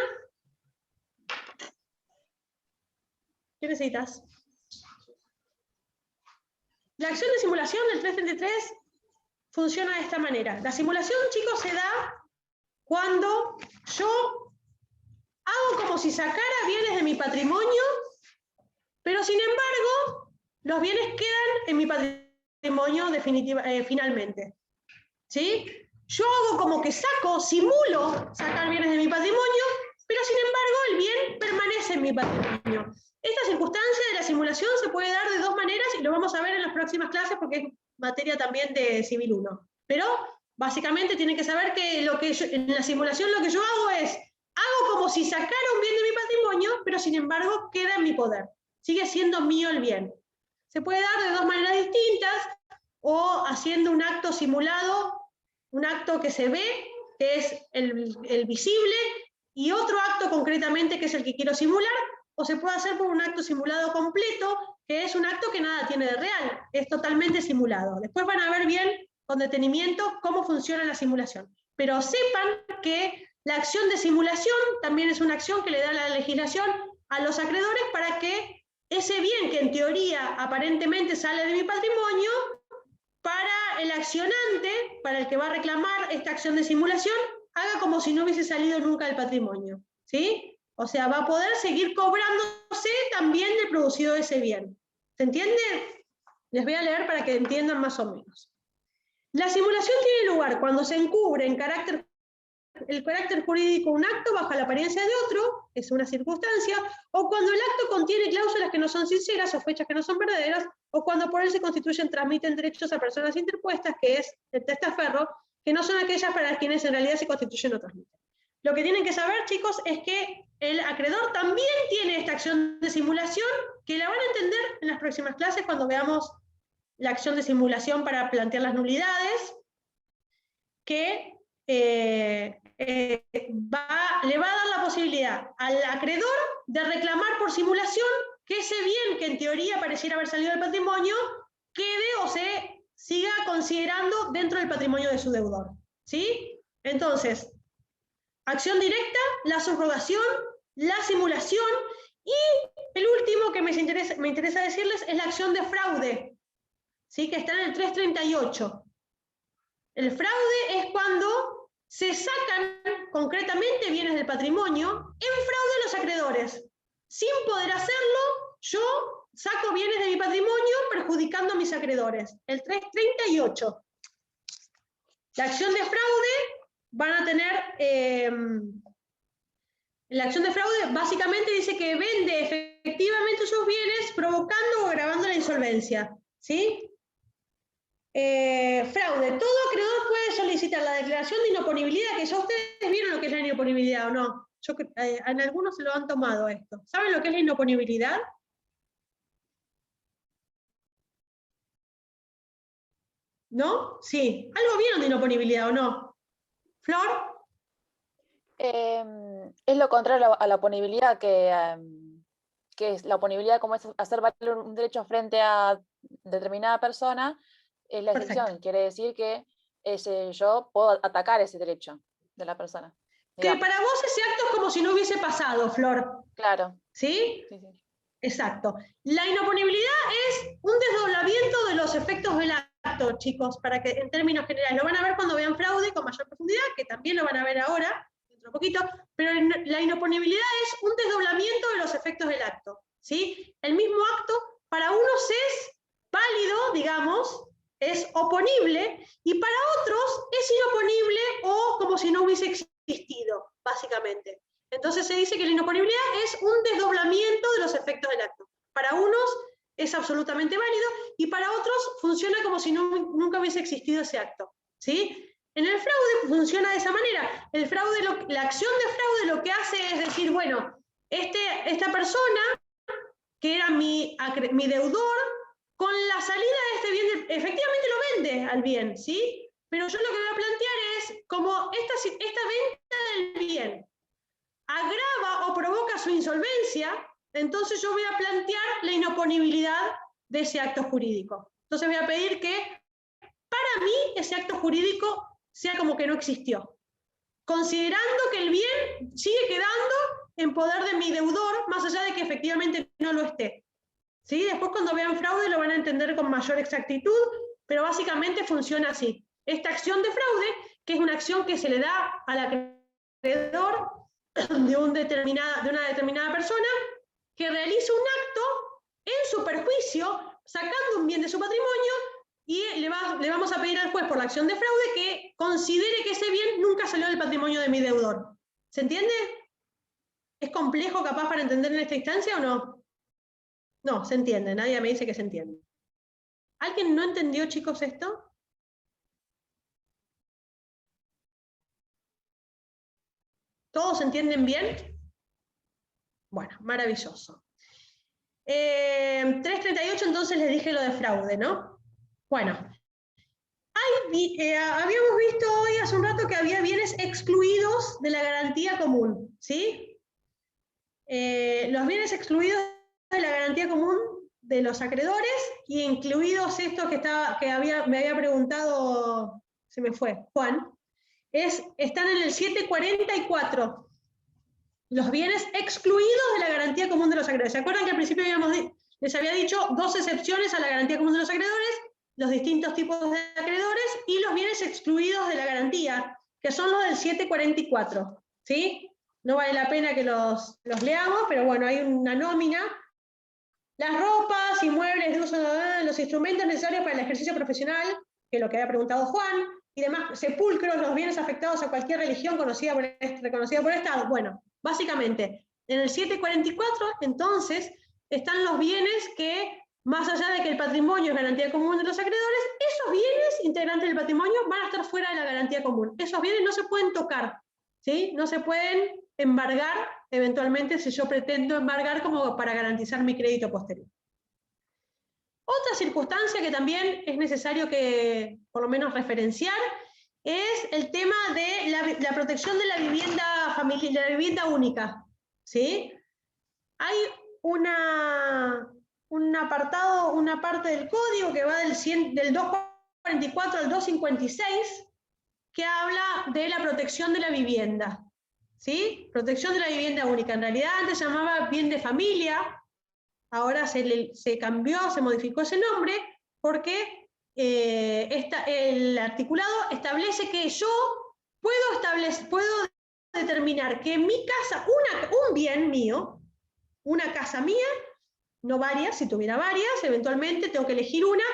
¿Qué necesitas? La acción de simulación del 333 funciona de esta manera. La simulación, chicos, se da cuando yo hago como si sacara bienes de mi patrimonio, pero sin embargo, los bienes quedan en mi patrimonio finalmente. ¿Sí? Yo hago como que simulo sacar bienes de mi patrimonio, pero sin embargo el bien permanece en mi patrimonio. Esta circunstancia de la simulación se puede dar de dos maneras y lo vamos a ver en las próximas clases porque es materia también de Civil 1. Pero básicamente tienen que saber que, en la simulación lo que yo hago es, hago como si sacara un bien de mi patrimonio, pero sin embargo queda en mi poder. Sigue siendo mío el bien. Se puede dar de dos maneras distintas, o haciendo un acto simulado, un acto que se ve, que es el visible, y otro acto concretamente que es el que quiero simular, o se puede hacer por un acto simulado completo, que es un acto que nada tiene de real, es totalmente simulado. Después van a ver bien, con detenimiento, cómo funciona la simulación. Pero sepan que la acción de simulación también es una acción que le da la legislación a los acreedores para que ese bien que en teoría aparentemente sale de mi patrimonio, para el accionante, para el que va a reclamar esta acción de simulación, haga como si no hubiese salido nunca del patrimonio, ¿sí? O sea, va a poder seguir cobrándose también del producido de ese bien. ¿Se entiende? Les voy a leer para que entiendan más o menos. La simulación tiene lugar cuando se encubre el carácter jurídico de un acto bajo la apariencia de otro, es una circunstancia, o cuando el acto contiene cláusulas que no son sinceras o fechas que no son verdaderas, o cuando por él se transmiten derechos a personas interpuestas, que es el testaferro, que no son aquellas para quienes en realidad se constituyen o transmiten. Lo que tienen que saber, chicos, es que el acreedor también tiene esta acción de simulación, que la van a entender en las próximas clases cuando veamos la acción de simulación para plantear las nulidades, que le va a dar la posibilidad al acreedor de reclamar por simulación que ese bien que en teoría pareciera haber salido del patrimonio quede o se siga considerando dentro del patrimonio de su deudor. ¿Sí? Entonces, acción directa, la subrogación, la simulación y el último que me interesa decirles es la acción de fraude, ¿sí? Que está en el 338. El fraude es cuando se sacan concretamente bienes del patrimonio en fraude a los acreedores. Sin poder hacerlo, yo saco bienes de mi patrimonio perjudicando a mis acreedores. El 338. La acción de fraude van a tener... la acción de fraude básicamente dice que vende efectivamente sus bienes provocando o agravando la insolvencia. ¿Sí? Fraude. Todo acreedor puede solicitar la declaración de inoponibilidad, que ya ustedes vieron lo que es la inoponibilidad o no. En algunos se lo han tomado esto. ¿Saben lo que es la inoponibilidad? ¿No? Sí. ¿Algo vieron de inoponibilidad o no? ¿Flor? Es lo contrario a la oponibilidad, que es la oponibilidad como es hacer valer un derecho frente a determinada persona, es la excepción. Perfecto. Quiere decir que yo puedo atacar ese derecho de la persona. Que para vos ese acto es como si no hubiese pasado, Flor. Claro. ¿Sí? Sí. Exacto. La inoponibilidad es un desdoblamiento de los efectos del acto, chicos, para que en términos generales, lo van a ver cuando vean fraude con mayor profundidad, que también lo van a ver ahora, dentro de poquito, pero la inoponibilidad es un desdoblamiento de los efectos del acto, ¿sí? El mismo acto para unos es válido, digamos, es oponible, y para otros es inoponible o como si no hubiese existido, básicamente. Entonces se dice que la inoponibilidad es un desdoblamiento de los efectos del acto. Para unos es absolutamente válido y para otros funciona como si nunca hubiese existido ese acto. ¿Sí? En el fraude funciona de esa manera. El fraude, la acción de fraude lo que hace es decir, bueno, esta persona, que era mi deudor, con la salida de este bien, efectivamente lo vende al bien, ¿sí? Pero yo lo que voy a plantear es, como esta venta del bien agrava o provoca su insolvencia, entonces yo voy a plantear la inoponibilidad de ese acto jurídico. Entonces voy a pedir que para mí ese acto jurídico sea como que no existió, considerando que el bien sigue quedando en poder de mi deudor, más allá de que efectivamente no lo esté. ¿Sí? Después cuando vean fraude lo van a entender con mayor exactitud, pero básicamente funciona así. Esta acción de fraude, que es una acción que se le da al acreedor acreedor de una determinada persona que realiza un acto en su perjuicio, sacando un bien de su patrimonio, y le vamos a pedir al juez por la acción de fraude que considere que ese bien nunca salió del patrimonio de mi deudor. ¿Se entiende? ¿Es complejo capaz para entender en esta instancia o no? No, se entiende, nadie me dice que se entiende. ¿Alguien no entendió, chicos, esto? ¿Todos entienden bien? Bueno, maravilloso. 338, entonces les dije lo de fraude, ¿no? Bueno, habíamos visto hoy hace un rato que había bienes excluidos de la garantía común, ¿sí? Los bienes excluidos de la garantía común de los acreedores, y incluidos estos que me había preguntado, se me fue, Juan, están en el 744. Los bienes excluidos de la garantía común de los acreedores. ¿Se acuerdan que al principio les había dicho 2 excepciones a la garantía común de los acreedores? Los distintos tipos de acreedores y los bienes excluidos de la garantía, que son los del 744. ¿Sí? No vale la pena que los leamos, pero bueno, hay una nómina. Las ropas, inmuebles de uso, los instrumentos necesarios para el ejercicio profesional, que es lo que había preguntado Juan, y demás, sepulcros, los bienes afectados a cualquier religión reconocida por el Estado. Bueno, básicamente, en el 744, entonces, están los bienes que, más allá de que el patrimonio es garantía común de los acreedores, esos bienes integrantes del patrimonio van a estar fuera de la garantía común. Esos bienes no se pueden tocar, ¿sí? No se pueden embargar, eventualmente, si yo pretendo embargar como para garantizar mi crédito posterior. Otra circunstancia que también es necesario que, por lo menos, referenciar, es el tema de la protección de la vivienda familiar, de la vivienda única, ¿sí? Hay un apartado, una parte del código que va del 244 al 256, que habla de la protección de la vivienda, ¿sí? Protección de la vivienda única. En realidad antes se llamaba bien de familia, ahora se cambió, se modificó ese nombre, porque el articulado establece que yo puedo determinar que mi casa, un bien mío, una casa mía, no varias, si tuviera varias, eventualmente tengo que elegir una,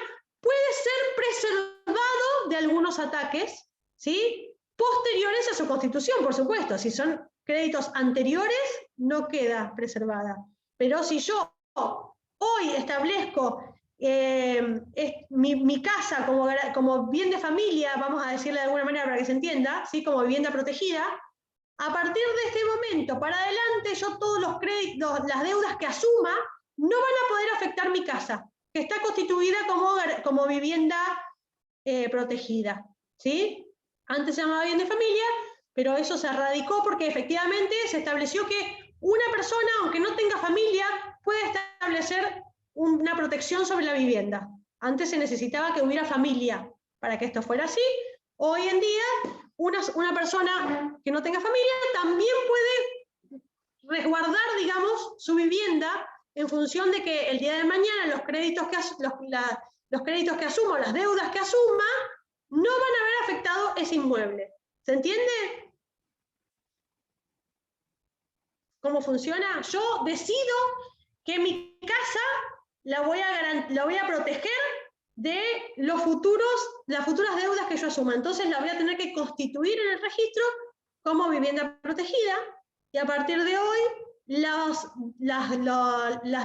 puede ser preservado de algunos ataques, ¿sí? Posteriores a su constitución, por supuesto. Si son créditos anteriores, no queda preservada. Pero si yo hoy establezco mi casa como bien de familia, vamos a decirle de alguna manera para que se entienda, ¿sí? Como vivienda protegida, a partir de este momento para adelante, yo todos los créditos, las deudas que asuma, no van a poder afectar mi casa, que está constituida como vivienda protegida, ¿sí? Antes se llamaba bien de familia, pero eso se erradicó porque efectivamente se estableció que una persona, aunque no tenga familia, puede establecer una protección sobre la vivienda. Antes se necesitaba que hubiera familia para que esto fuera así. Hoy en día, una persona que no tenga familia también puede resguardar, digamos, su vivienda en función de que el día de mañana los créditos que asuma, las deudas que asuma, no van a haber afectado ese inmueble. ¿Se entiende? ¿Cómo funciona? Yo decido que mi casa la voy a proteger de las futuras deudas que yo asuma. Entonces la voy a tener que constituir en el registro como vivienda protegida, y a partir de hoy las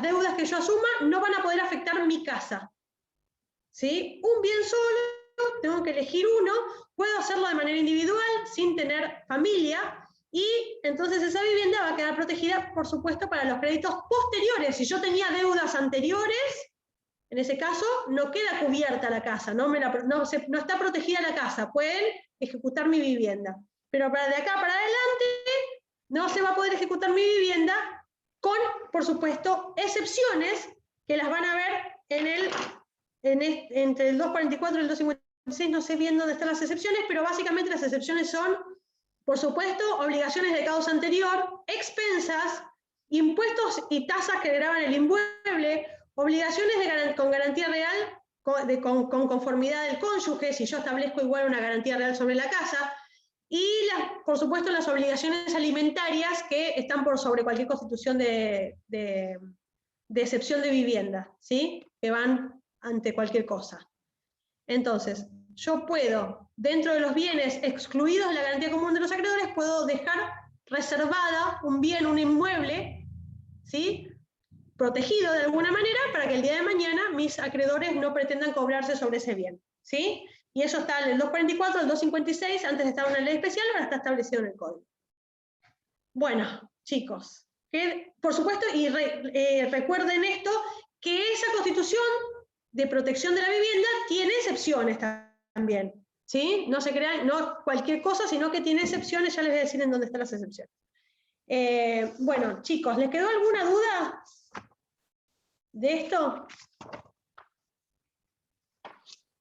deudas que yo asuma no van a poder afectar mi casa. ¿Sí? Un bien solo, tengo que elegir uno, puedo hacerlo de manera individual, sin tener familia, y entonces esa vivienda va a quedar protegida, por supuesto, para los créditos posteriores. Si yo tenía deudas anteriores, en ese caso no queda cubierta la casa, no está protegida la casa, pueden ejecutar mi vivienda. Pero de acá para adelante no se va a poder ejecutar mi vivienda con, por supuesto, excepciones que las van a ver entre el 244 y el 256, no sé bien dónde están las excepciones, pero básicamente las excepciones son, por supuesto, obligaciones de causa anterior, expensas, impuestos y tasas que gravan el inmueble, obligaciones con garantía real, con conformidad del cónyuge, si yo establezco igual una garantía real sobre la casa, y por supuesto las obligaciones alimentarias que están por sobre cualquier constitución de excepción de vivienda, ¿sí? Que van ante cualquier cosa. Entonces, yo puedo, dentro de los bienes excluidos de la garantía común de los acreedores, puedo dejar reservada un bien, un inmueble, ¿sí? Protegido de alguna manera para que el día de mañana mis acreedores no pretendan cobrarse sobre ese bien, ¿sí? Y eso está en el 244, el 256, antes estaba en una ley especial, ahora está establecido en el código. Bueno, chicos, por supuesto, y recuerden esto, que esa constitución de protección de la vivienda tiene excepciones también, ¿sí? No se crean, no cualquier cosa, sino que tiene excepciones, ya les voy a decir en dónde están las excepciones. Bueno, chicos, ¿les quedó alguna duda de esto?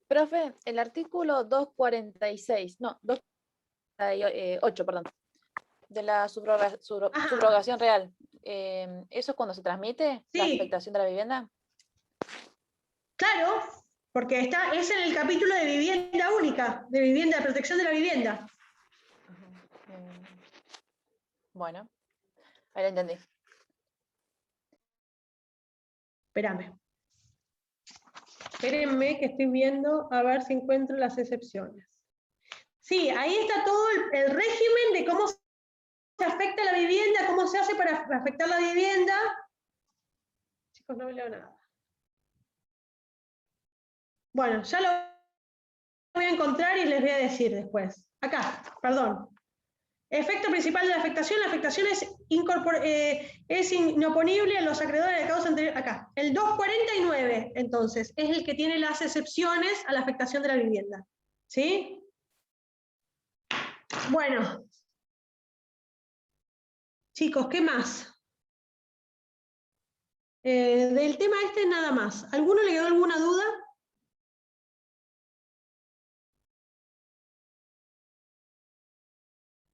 Profe, el artículo 246, no, 248, perdón, de la subrogación real, ¿eso es cuando se transmite la Sí. afectación de la vivienda? Claro, porque es en el capítulo de vivienda única, de protección de la vivienda. Bueno, ahí lo entendí. Espérenme que estoy viendo a ver si encuentro las excepciones. Sí, ahí está todo el régimen de cómo se afecta la vivienda, cómo se hace para afectar la vivienda. Chicos, no leo nada. Bueno, ya lo voy a encontrar y les voy a decir después. Acá, perdón. Efecto principal de la afectación es inoponible a los acreedores de causa anterior. Acá, el 249, entonces, es el que tiene las excepciones a la afectación de la vivienda. ¿Sí? Bueno. Chicos, ¿qué más? Del tema este nada más. ¿Alguno le quedó alguna duda?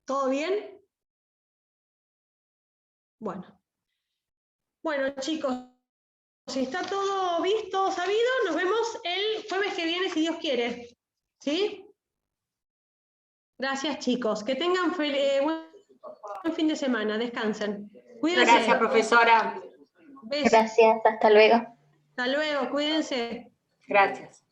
¿Todo bien? Bueno. Bueno, chicos, si está todo visto, sabido, nos vemos el jueves que viene, si Dios quiere. ¿Sí? Gracias, chicos. Que tengan buen fin de semana. Descansen. Cuídense. Gracias, profesora. Besos. Gracias, hasta luego. Hasta luego, cuídense. Gracias.